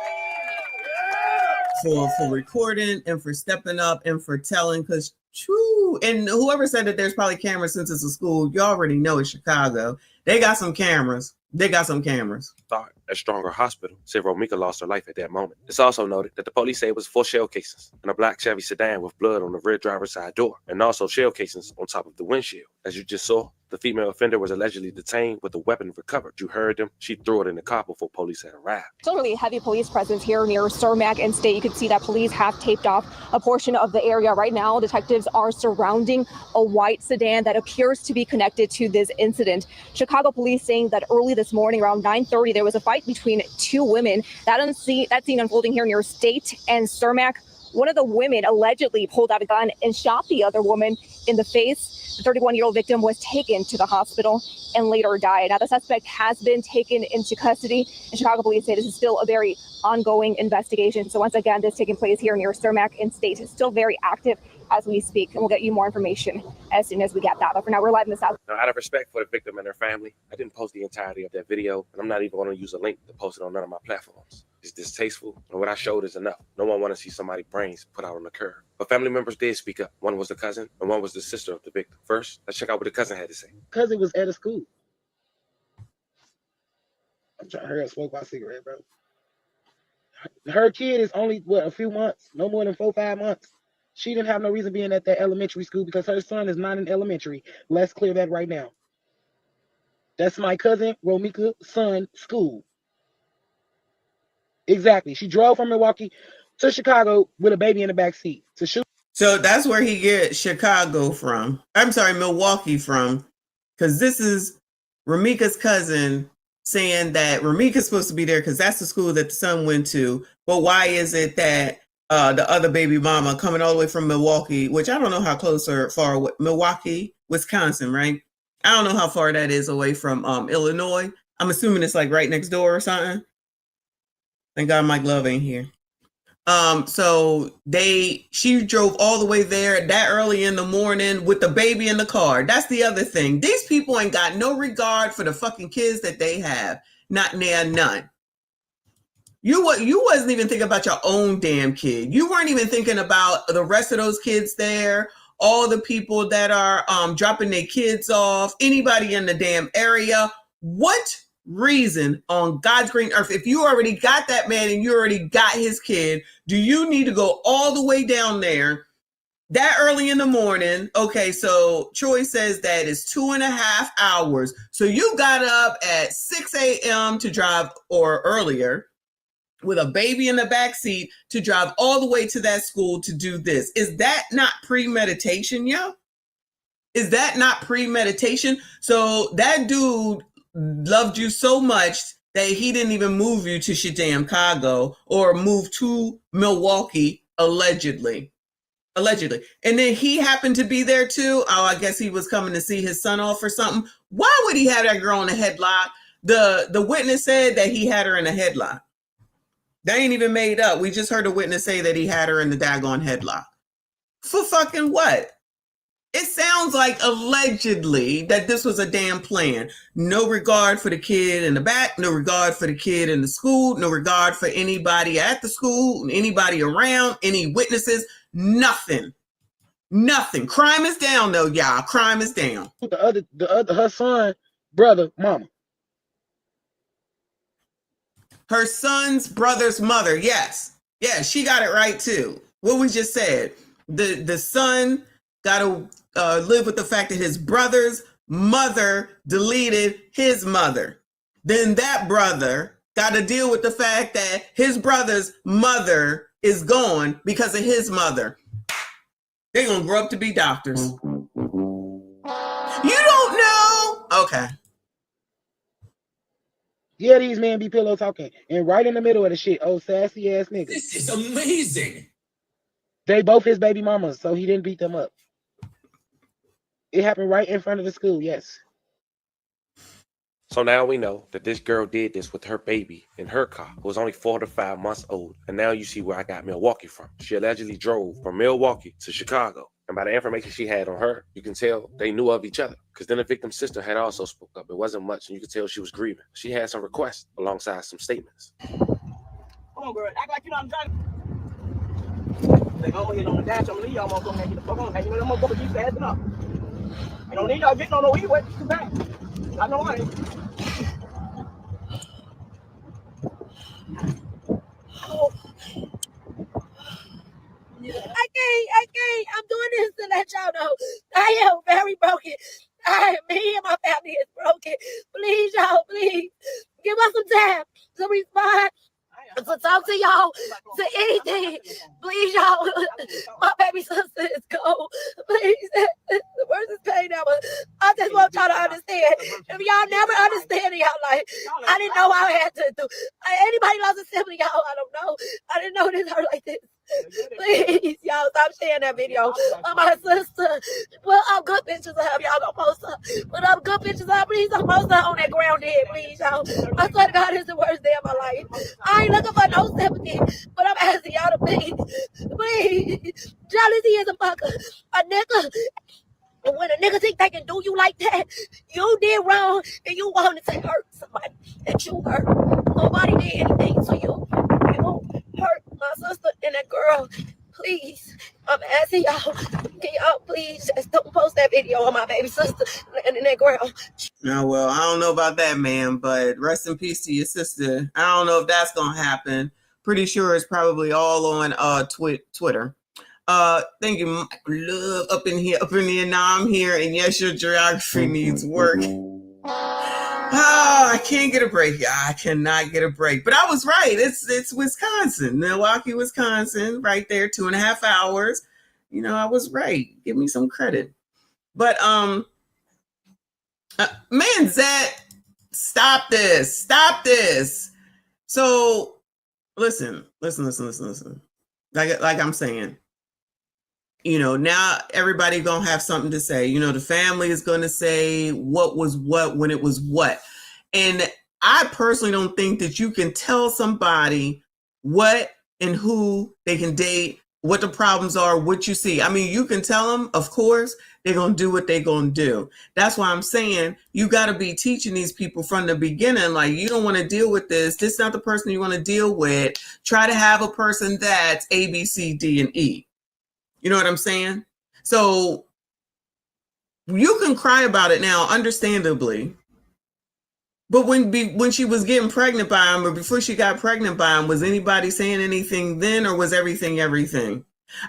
Speaker 1: For recording and for stepping up and for telling, because true, and whoever said that there's probably cameras since it's a school, you already know it's Chicago. They got some cameras. They got some cameras.
Speaker 11: Thought at Stronger Hospital said Romika lost her life at that moment. It's also noted that the police say it was 4 shell casings in a black Chevy sedan with blood on the rear driver's side door, and also shell casings on top of the windshield. As you just saw, the female offender was allegedly detained with the weapon recovered. You heard them. She threw it in the car before police had arrived.
Speaker 8: Still really heavy police presence here near Cermak and State. You can see that police have taped off a portion of the area right now. Detectives are surrounding a white sedan that appears to be connected to this incident. Chicago police saying that early this morning around 9:30, there was a fight between two women. That scene unfolding here near State and Cermak. One of the women allegedly pulled out a gun and shot the other woman in the face. The 31-year-old victim was taken to the hospital and later died. Now, the suspect has been taken into custody, and Chicago police say this is still a very ongoing investigation. So once again, this taking place here near Cermak and State is still very active as we speak, and we'll get you more information as soon as we get that. But for now, we're live in the South.
Speaker 11: Now, out of respect for the victim and her family, I didn't post the entirety of that video, and I'm not even going to use a link to post it on none of my platforms. It's distasteful, and what I showed is enough. No one want to see somebody's brains put out on the curb. But family members did speak up. One was the cousin, and one was the sister of the victim. First, let's check out what the cousin had to say.
Speaker 10: Cousin was at a school. I'm trying to hurry up, smoke my cigarette, bro. Her kid is only, what, a few months? No more than 4 or 5 months. She didn't have no reason being at that elementary school because her son is not in elementary. Let's clear that right now. That's my cousin Romika's son's school. Exactly. She drove from Milwaukee to Chicago with a baby in the back seat to shoot.
Speaker 1: So that's where he gets Chicago from. I'm sorry, Milwaukee from. Because this is Romika's cousin saying that Romika's supposed to be there because that's the school that the son went to. But why is it that the other baby mama coming all the way from Milwaukee, which I don't know how close or far away, Milwaukee, Wisconsin, right? I don't know how far that is away from Illinois. I'm assuming it's like right next door or something. Thank God Mike Love ain't here. So she drove all the way there that early in the morning with the baby in the car. That's the other thing. These people ain't got no regard for the fucking kids that they have. Not near none. You wasn't even thinking about your own damn kid. You weren't even thinking about the rest of those kids there, all the people that are dropping their kids off, anybody in the damn area. What reason on God's green earth, if you already got that man and you already got his kid, do you need to go all the way down there that early in the morning? Okay, so Troy says that it's 2.5 hours. So you got up at 6 a.m. to drive, or earlier, with a baby in the back seat to drive all the way to that school to do this. Is that not premeditation, yo? Is that not premeditation? So that dude loved you so much that he didn't even move you to Chicago or move to Milwaukee, allegedly. And then he happened to be there too. Oh, I guess he was coming to see his son off or something. Why would he have that girl in a headlock? The witness said that he had her in a headlock. That ain't even made up. We just heard a witness say that he had her in the daggone headlock. For fucking what? It sounds like allegedly that this was a damn plan. No regard for the kid in the back, no regard for the kid in the school, no regard for anybody at the school, anybody around, any witnesses, nothing. Nothing. Crime is down though, y'all. Crime is down.
Speaker 10: The other, her son, brother, mama.
Speaker 1: Her son's brother's mother, yes. Yeah, she got it right too. What we just said. The son got to live with the fact that his brother's mother deleted his mother. Then that brother got to deal with the fact that his brother's mother is gone because of his mother. They're going to grow up to be doctors. You don't know? Okay.
Speaker 12: Yeah, these men be pillow talking. And right in the middle of the shit, old sassy ass nigga.
Speaker 9: This is amazing.
Speaker 12: They both his baby mamas, so he didn't beat them up. It happened right in front of the school, yes.
Speaker 11: So now we know that this girl did this with her baby in her car, who was only 4 to 5 months old. And now you see where I got Milwaukee from. She allegedly drove from Milwaukee to Chicago. And by the information she had on her, you can tell they knew of each other. Because then the victim's sister had also spoke up. It wasn't much, and you could tell she was grieving. She had some requests alongside some statements.
Speaker 13: Come on, girl. Act like you know I'm trying. They go hit on the dash. I'm gonna leave y'all. I'm gonna get the fuck on. Hey, you know, I'm gonna go keep passing up. I don't need y'all getting on no e-way. Too bad. I know I ain't.
Speaker 7: Oh. I can't. I'm doing this to let y'all know I am very broken. Me and my family is broken. Please, y'all, please give us some time to respond, to talk to y'all, to anything. Please, y'all. My baby sister is cold. Please, the worst is pain ever. I just want y'all to understand. If y'all never understand in y'all life, I didn't know I had to do. Anybody lost a sibling, y'all, I don't know. I didn't know this hurt like this. Please, y'all, stop sharing that video of my sister. Well, I'm good pictures of her. Y'all don't post her. But I'm good pictures of her. Please don't post her on that ground dead, please, y'all. I swear to God, it's the worst day of my life. I ain't looking for no sympathy, but I'm asking y'all to please. Jealousy is a fucker. A nigga. And when a nigga think they can do you like that, you did wrong and you wanted to hurt somebody that you hurt. Nobody did anything to you. You hurt my sister and that girl. Please, I'm asking y'all, can y'all please just don't post that video of my baby sister and that girl.
Speaker 1: No, well, I don't know about that, man, but rest in peace to your sister. I don't know if that's gonna happen. Pretty sure it's probably all on Twitter. Thank you, Mike Love, up in here. Now I'm here, and yes, your geography needs work. Oh, I can't get a break. I cannot get a break. But I was right. It's Wisconsin, Milwaukee, Wisconsin, right there, 2.5 hours. You know, I was right. Give me some credit. But man, Zach, stop this. So listen. Like I'm saying. You know, now everybody gonna have something to say. You know, the family is gonna say what was what when it was what. And I personally don't think that you can tell somebody what and who they can date, what the problems are, what you see. I mean, you can tell them, of course, they're gonna do what they're gonna do. That's why I'm saying you gotta be teaching these people from the beginning, like, you don't want to deal with this. This is not the person you want to deal with. Try to have a person that's A, B, C, D, and E. You know what I'm saying? So you can cry about it now, understandably. But when she was getting pregnant by him, or before she got pregnant by him, was anybody saying anything then, or was everything?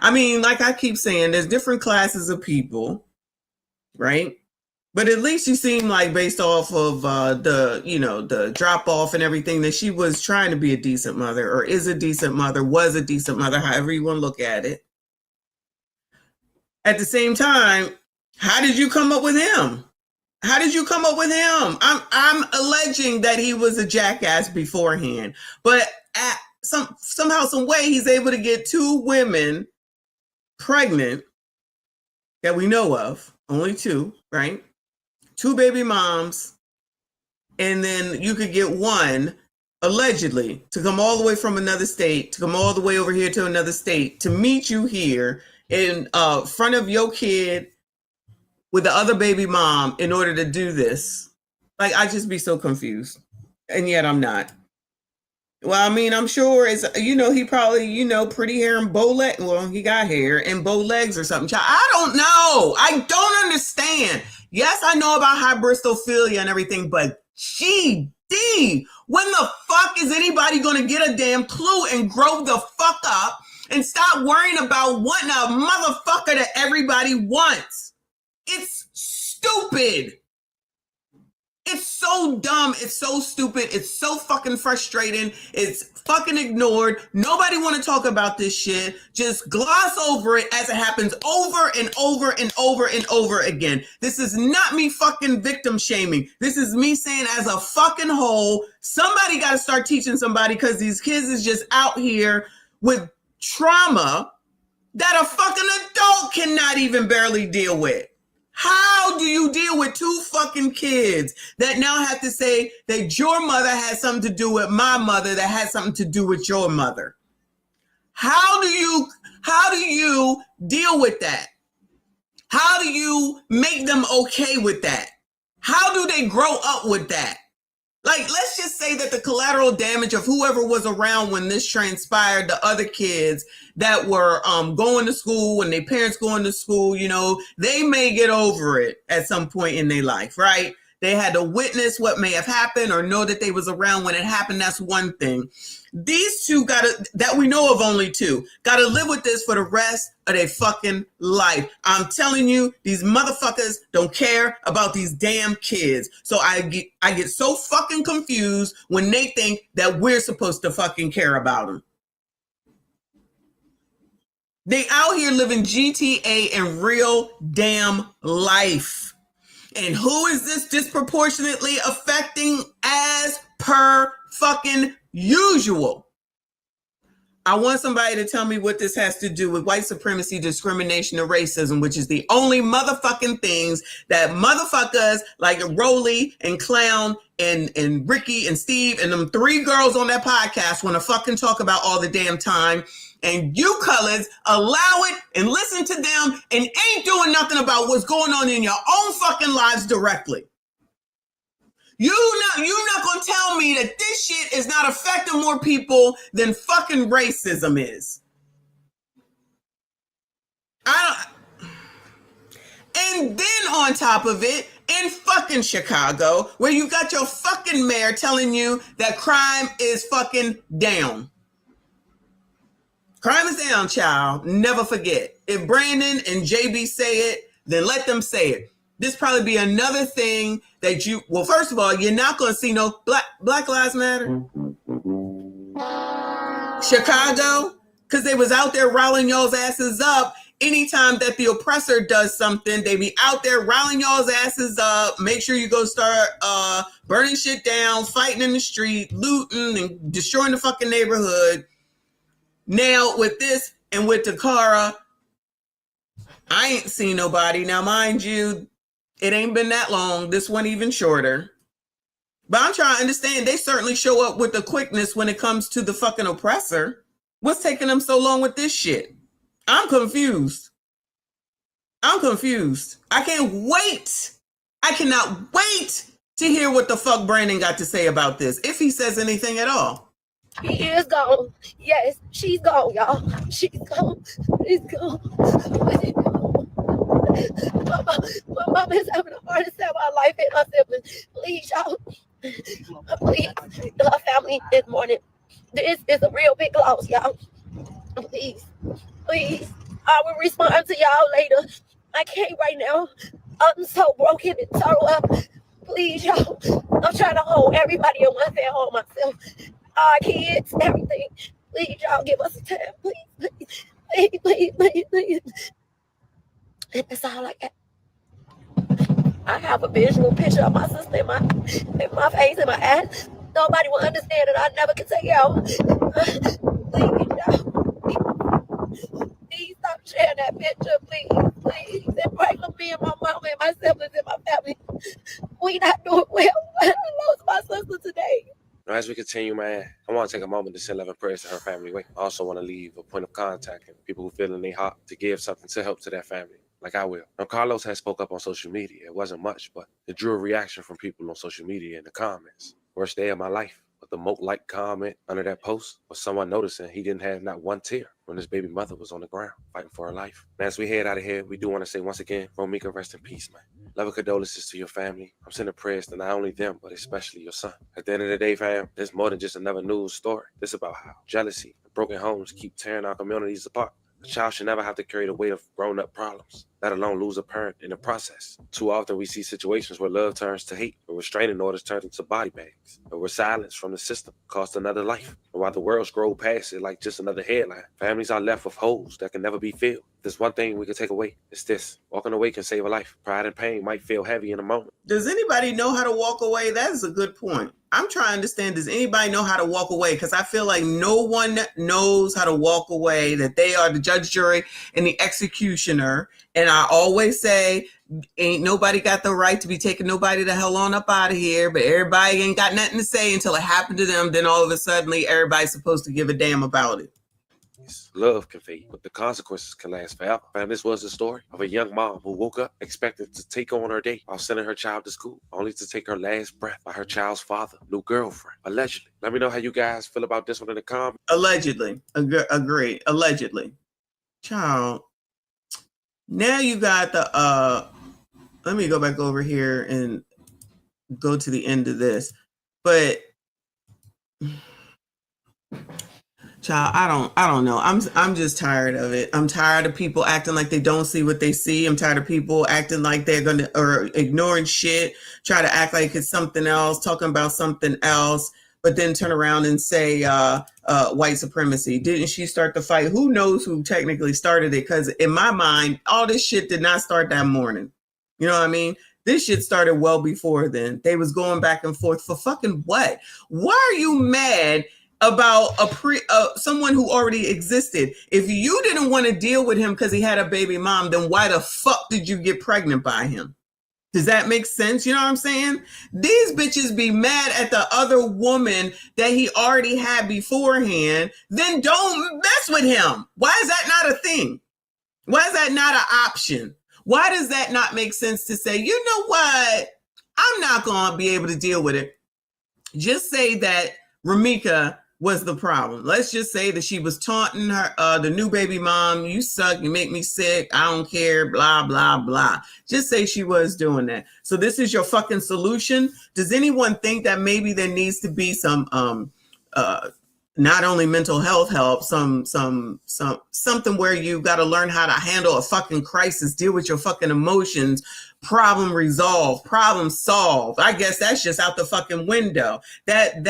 Speaker 1: I mean, like I keep saying, there's different classes of people, right? But at least you seem like, based off of the drop off and everything, that she was trying to be a decent mother, or is a decent mother, was a decent mother, however you want to look at it. At the same time, how did you come up with him? I'm alleging that he was a jackass beforehand, but somehow, some way, he's able to get 2 women pregnant that we know of, only 2, right? 2 baby moms, and then you could get one, allegedly, to come all the way from another state, to come all the way over here to another state, to meet you here in front of your kid with the other baby mom in order to do this. Like, I just be so confused. And yet I'm not. Well, I mean, I'm sure it's, he probably, pretty hair and bow legs. Well, he got hair and bow legs or something. I don't know. I don't understand. Yes, I know about hybristophilia and everything, but GD, when the fuck is anybody going to get a damn clue and grow the fuck up and stop worrying about wanting a motherfucker that everybody wants? It's stupid. It's so dumb. It's so stupid. It's so fucking frustrating. It's fucking ignored. Nobody want to talk about this shit. Just gloss over it as it happens over and over and over and over again. This is not me fucking victim shaming. This is me saying as a fucking whole, somebody got to start teaching somebody, because these kids is just out here with trauma that a fucking adult cannot even barely deal with. How do you deal with two fucking kids that now have to say that your mother has something to do with my mother that has something to do with your mother? How do you deal with that? How do you make them okay with that? How do they grow up with that? Like, let's just say that the collateral damage of whoever was around when this transpired, the other kids that were going to school, when their parents going to school, you know, they may get over it at some point in their life, right? They had to witness what may have happened or know that they was around when it happened. That's one thing. These two that we know of, only two, gotta live with this for the rest of their fucking life. I'm telling you, these motherfuckers don't care about these damn kids. So I get so fucking confused when they think that we're supposed to fucking care about them. They out here living GTA in real damn life. And who is this disproportionately affecting as per fucking usual? I want somebody to tell me what this has to do with white supremacy, discrimination, and racism, which is the only motherfucking things that motherfuckers like Rolly and Clown and Ricky and Steve and them three girls on that podcast want to fucking talk about all the damn time. And you colors allow it and listen to them and ain't doing nothing about what's going on in your own fucking lives directly. You're not going to tell me that this shit is not affecting more people than fucking racism is. And then on top of it, in fucking Chicago, where you got your fucking mayor telling you that crime is fucking down. Crime is down, child. Never forget. If Brandon and JB say it, then let them say it. This probably be another thing that well, first of all, you're not going to see no Black Lives Matter. Chicago, because they was out there riling y'all's asses up. Anytime that the oppressor does something, they be out there riling y'all's asses up. Make sure you go start burning shit down, fighting in the street, looting and destroying the fucking neighborhood. Now, with this and with Takara, I ain't seen nobody. Now, mind you, it ain't been that long. This one even shorter. But I'm trying to understand. They certainly show up with the quickness when it comes to the fucking oppressor. What's taking them so long with this shit? I'm confused. I can't wait. I cannot wait to hear what the fuck Brandon got to say about this, if he says anything at all.
Speaker 7: He is gone. Yes, she's gone, y'all. She's gone. She's gone. My mom is having a heart attack. My life and her siblings. Please, y'all. Please, her family this morning. This is a real big loss, y'all. Please, I will respond to y'all later. I can't right now. I'm so broken and tore up. Please, y'all. I'm trying to hold everybody in one hand, hold myself. Our kids, everything. Please, y'all, give us a time. Please. And that's all I got. I have a visual picture of my sister in my face, in my eyes. Nobody will understand it. I never can take it out. Please, y'all. Please stop sharing that picture, please. And pray for me and my mom and my siblings and my family. We not doing well. I lost my sister today.
Speaker 11: As we continue, man, I want to take a moment to send love and prayers to her family. I also want to leave a point of contact and people who feel in their heart to give something to help to their family, like I will. Now, Carlos has spoke up on social media. It wasn't much, but it drew a reaction from people on social media in the comments. Worst day of my life. But the like comment under that post was someone noticing he didn't have not one tear when his baby mother was on the ground fighting for her life. And as we head out of here, we do want to say once again, Romika, rest in peace, man. Love and condolences to your family. I'm sending prayers to not only them, but especially your son. At the end of the day, fam, there's more than just another news story. This is about how jealousy and broken homes keep tearing our communities apart. A child should never have to carry the weight of grown-up problems. let alone lose a parent in the process. Too often we see situations where love turns to hate, where restraining orders turn into body bags, or where silence from the system costs another life. And while the world scrolls past it like just another headline, families are left with holes that can never be filled. There's one thing we can take away. It's this. Walking away can save a life. Pride and pain might feel heavy in a moment.
Speaker 1: Does anybody know how to walk away? That is a good point. I'm trying to understand, does anybody know how to walk away? Because I feel like no one knows how to walk away, that they are the judge, jury, and the executioner. And I always say, ain't nobody got the right to be taking nobody the hell on up out of here, but everybody ain't got nothing to say until it happened to them. Then all of a sudden, everybody's supposed to give a damn about it.
Speaker 11: Love can fade, but the consequences can last forever. And this was the story of a young mom who woke up expected to take on her day while sending her child to school, only to take her last breath by her child's father, new girlfriend, allegedly. Let me know how you guys feel about this one in the comments.
Speaker 1: Allegedly. Agree. Allegedly. Child. Now you got the, let me go back over here and go to the end of this. But child, I don't know. I'm just tired of it. I'm tired of people acting like they don't see what they see. I'm tired of people acting like they're gonna, or ignoring shit, try to act like it's something else, talking about something else, but then turn around and say white supremacy. Didn't she start the fight? Who knows who technically started it? Because in my mind, all this shit did not start that morning. You know what I mean? This shit started well before then. They was going back and forth for fucking what? Why are you mad about someone who already existed? If you didn't want to deal with him because he had a baby mom, then why the fuck did you get pregnant by him? Does that make sense? You know what I'm saying? These bitches be mad at the other woman that he already had beforehand, then don't mess with him. Why is that not a thing? Why is that not an option? Why does that not make sense to say, you know what? I'm not going to be able to deal with it. Just say that Ramika was the problem. Let's just say that she was taunting her, the new baby mom. You suck. You make me sick. I don't care. Blah, blah, blah. Just say she was doing that. So this is your fucking solution. Does anyone think that maybe there needs to be some, not only mental health help, something where you got to learn how to handle a fucking crisis, deal with your fucking emotions, problem resolved, problem solved. I guess that's just out the fucking window. That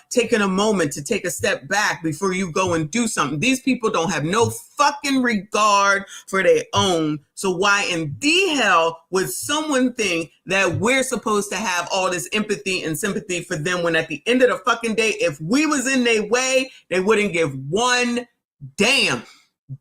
Speaker 1: taking a moment to take a step back before you go and do something. These people don't have no fucking regard for their own. So why in the hell would someone think that we're supposed to have all this empathy and sympathy for them when at the end of the fucking day, if we was in their way, they wouldn't give one damn.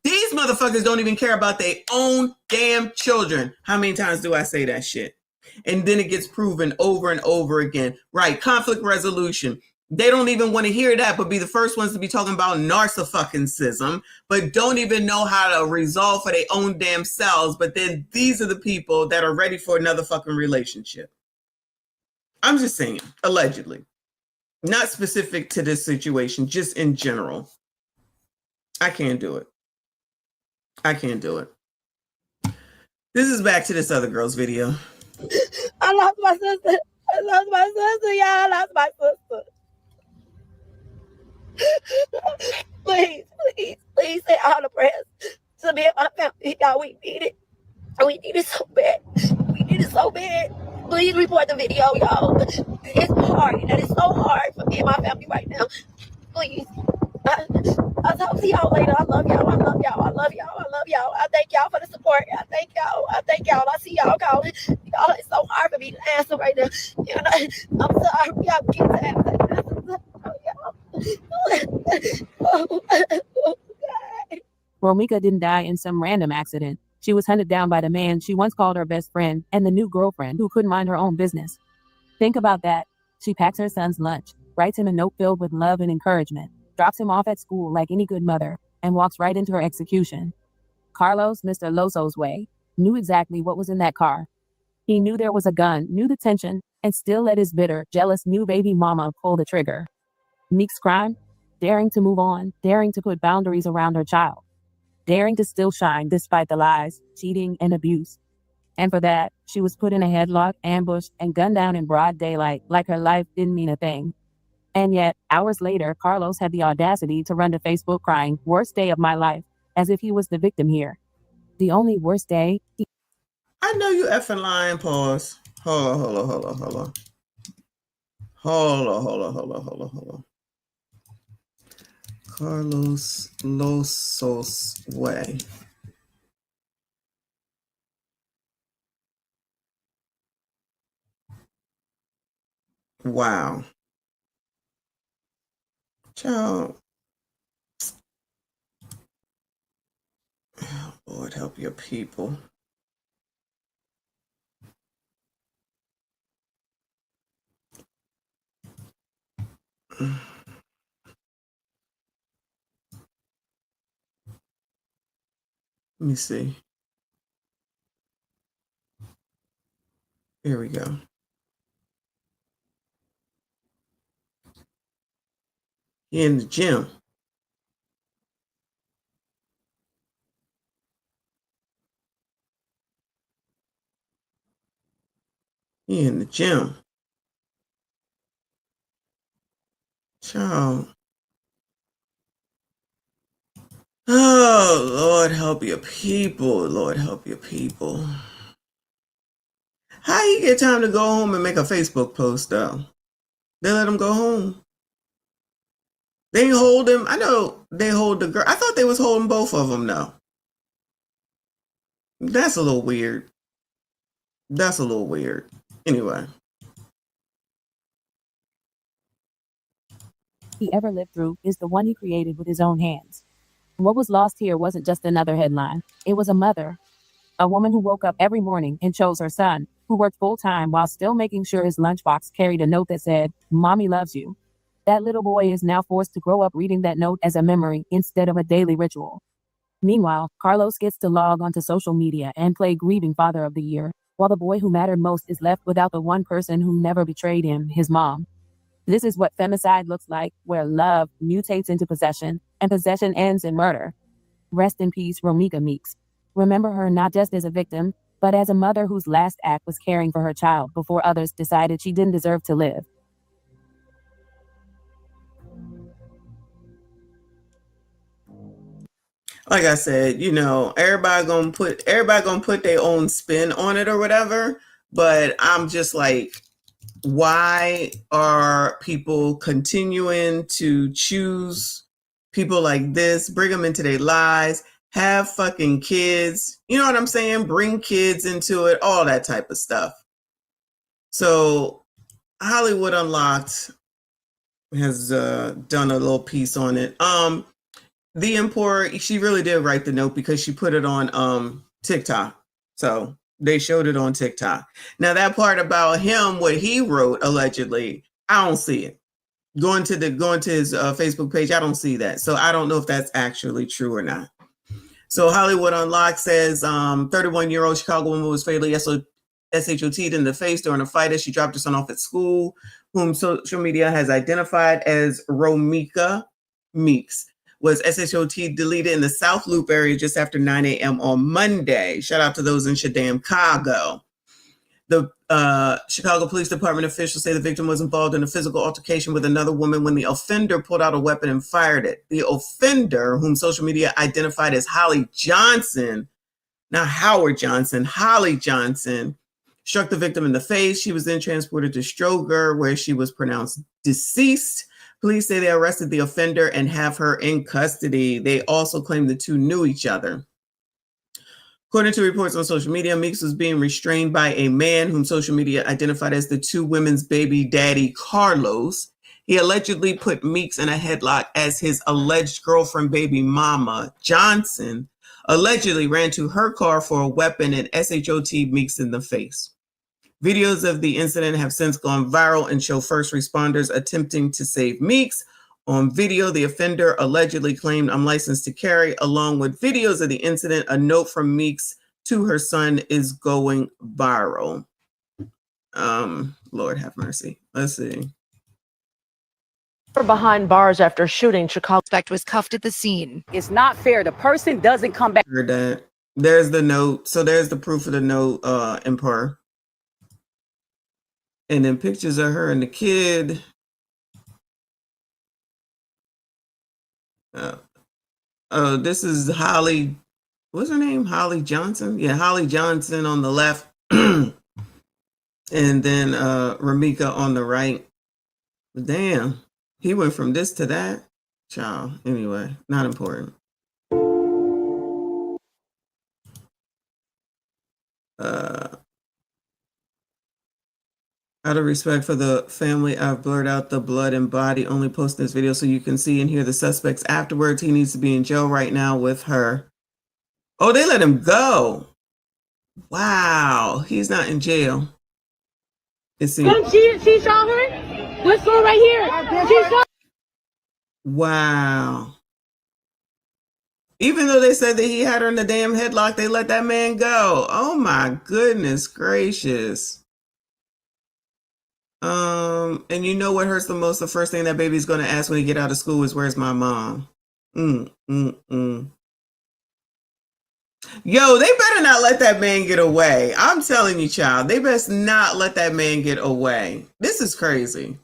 Speaker 1: These motherfuckers don't even care about their own damn children. How many times do I say that shit? And then it gets proven over and over again. Right, conflict resolution. They don't even want to hear that, but be the first ones to be talking about narcissism, but don't even know how to resolve for their own damn selves. But then these are the people that are ready for another fucking relationship. I'm just saying, allegedly. Not specific to this situation, just in general. I can't do it. I can't do it. This is back to this other girl's video.
Speaker 7: I lost my sister. I lost my sister, y'all. I lost my sister. Please, please, please say all the prayers to me and my family. Y'all, we need it. We need it so bad. We need it so bad. Please report the video, y'all. It's hard. And it's so hard for me and my family right now. Please. I'll talk to y'all later. I love y'all. I love y'all. I love y'all. I love y'all. I thank y'all for the support. I thank y'all. I thank y'all. I see y'all calling. Y'all, it's so hard for me to answer right now. You know, I'm sorry. Y'all keep
Speaker 6: Romika didn't die in some random accident. She was hunted down by the man she once called her best friend and the new girlfriend who couldn't mind her own business. Think about that. She packs her son's lunch, writes him a note filled with love and encouragement, drops him off at school like any good mother, and walks right into her execution. Carlos, Mr. Loso's way, knew exactly what was in that car. He knew there was a gun, knew the tension, and still let his bitter, jealous new baby mama pull the trigger. Meek's crime? Daring to move on, daring to put boundaries around her child, daring to still shine despite the lies, cheating, and abuse. And for that, she was put in a headlock, ambushed, and gunned down in broad daylight like her life didn't mean a thing. And yet, hours later, Carlos had the audacity to run to Facebook crying, "Worst day of my life," as if he was the victim here. The only worst day,
Speaker 1: I know you effing lying. Pause. Hold on. Carlos Losos Way. Wow. Child. Oh, Lord, help your people. Let me see. Here we go. He in the gym. He in the gym. Child. Oh, Lord, help your people. Lord, help your people. How you get time to go home and make a Facebook post, though? They let him go home. They hold him. I know they hold the girl. I thought they was holding both of them, though. That's a little weird. That's a little weird. Anyway.
Speaker 6: he ever lived through is the one he created with his own hands. What was lost here wasn't just another headline. It was a mother. A woman who woke up every morning and chose her son, who worked full-time while still making sure his lunchbox carried a note that said, "Mommy loves you." That little boy is now forced to grow up reading that note as a memory instead of a daily ritual. Meanwhile, Carlos gets to log onto social media and play grieving father of the year, while the boy who mattered most is left without the one person who never betrayed him, his mom. This is what femicide looks like, where love mutates into possession, and possession ends in murder. Rest in peace, Romika Meeks. Remember her not just as a victim, but as a mother whose last act was caring for her child before others decided she didn't deserve to live.
Speaker 1: Like I said, you know, everybody gonna put their own spin on it or whatever. But I'm just like, why are people continuing to choose people like this, bring them into their lives, have fucking kids? You know what I'm saying? Bring kids into it, all that type of stuff. So Hollywood Unlocked has done a little piece on it. The Emperor, she really did write the note because she put it on TikTok. So they showed it on TikTok. Now that part about him, what he wrote allegedly, I don't see it. Going to his Facebook page, I don't see that. So I don't know if that's actually true or not. So Hollywood Unlocked says 31-year-old Chicago woman was fatally SHOT'd in the face during a fight as she dropped her son off at school, whom social media has identified as Romika Meeks. Was SHOT deleted in the South Loop area just after 9 a.m. on Monday. Shout out to those in Chicago. The Chicago Police Department officials say the victim was involved in a physical altercation with another woman when the offender pulled out a weapon and fired it. The offender, whom social media identified as Holly Johnson, not Howard Johnson, Holly Johnson, struck the victim in the face. She was then transported to Stroger, where she was pronounced deceased. Police say they arrested the offender and have her in custody. They also claim the two knew each other. According to reports on social media, Meeks was being restrained by a man whom social media identified as the two women's baby daddy, Carlos. He allegedly put Meeks in a headlock as his alleged girlfriend baby mama, Johnson, allegedly ran to her car for a weapon and SHOT Meeks in the face. Videos of the incident have since gone viral and show first responders attempting to save Meeks. On video, the offender allegedly claimed, "I'm licensed to carry." Along with videos of the incident, a note from Meeks to her son is going viral. Lord have mercy. Let's see.
Speaker 2: Behind bars after shooting, Chicago
Speaker 4: suspect was cuffed at the scene.
Speaker 5: It's not fair. The person doesn't come back.
Speaker 1: Heard that. There's the note. So there's the proof of the note, Emperor. And then pictures of her and the kid. This is Holly what's her name? Holly Johnson. Yeah, Holly Johnson on the left. And then Ramika on the right. Damn, he went from this to that. Child. Anyway, not important. Out of respect for the family, I've blurred out the blood and body, only posting this video so you can see and hear the suspects afterwards. He needs to be in jail right now with her. Oh, they let him go. Wow, he's not in jail. It seems.
Speaker 10: She saw her. Let's go right here. She saw.
Speaker 1: Wow. Even though they said that he had her in the damn headlock, they let that man go. Oh my goodness gracious. And you know what hurts the most? The first thing that baby's going to ask when he get out of school is, where's my mom? Yo, they better not let that man get away. I'm telling you, child, they best not let that man get away. This is crazy.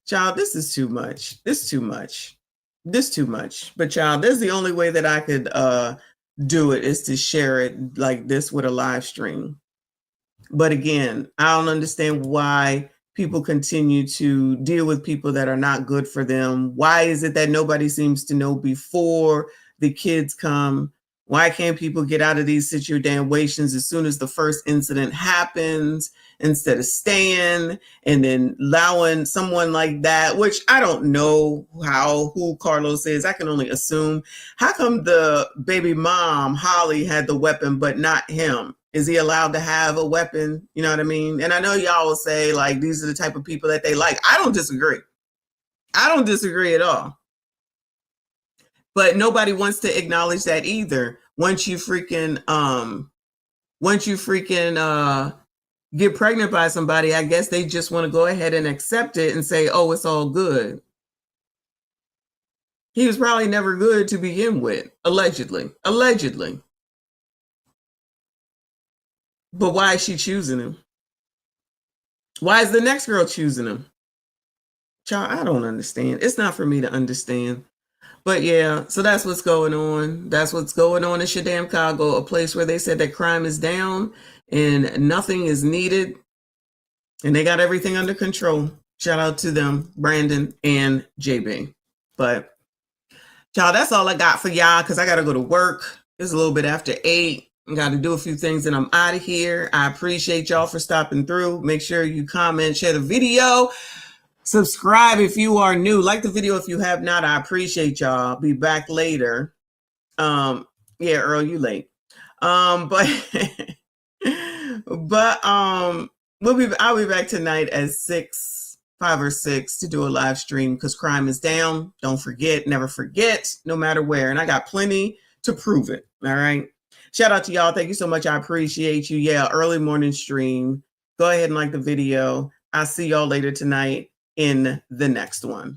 Speaker 1: Child, this is too much. This too much. This too much. But child, this is the only way that I could do it, is to share it like this with a live stream. But again, I don't understand why people continue to deal with people that are not good for them. Why is it that nobody seems to know before the kids come? Why can't people get out of these situations as soon as the first incident happens, instead of staying and then allowing someone like that, which I don't know who Carlos is. I can only assume. How come the baby mom, Holly, had the weapon, but not him? Is he allowed to have a weapon? You know what I mean? And I know y'all will say, like, these are the type of people that they like. I don't disagree. I don't disagree at all. But nobody wants to acknowledge that either. Once you freaking get pregnant by somebody, I guess they just want to go ahead and accept it and say, oh, it's all good. He was probably never good to begin with, allegedly. Allegedly. But why is she choosing him? Why is the next girl choosing him? Child, I don't understand. It's not for me to understand. But yeah, so that's what's going on. That's what's going on in Chicago, a place where they said that crime is down and nothing is needed. And they got everything under control. Shout out to them, Brandon and JB. But child, that's all I got for y'all, because I got to go to work. It's a little bit after 8. I got to do a few things and I'm out of here. I appreciate y'all for stopping through. Make sure you comment, share the video, subscribe if you are new, like the video if you have not. I appreciate y'all. Be back later. Yeah, Earl, you late. I'll be back tonight at 5 or 6 to do a live stream, because crime is down. Don't forget, never forget, no matter where. And I got plenty to prove it. All right. Shout out to y'all. Thank you so much. I appreciate you. Yeah, early morning stream. Go ahead and like the video. I'll see y'all later tonight in the next one.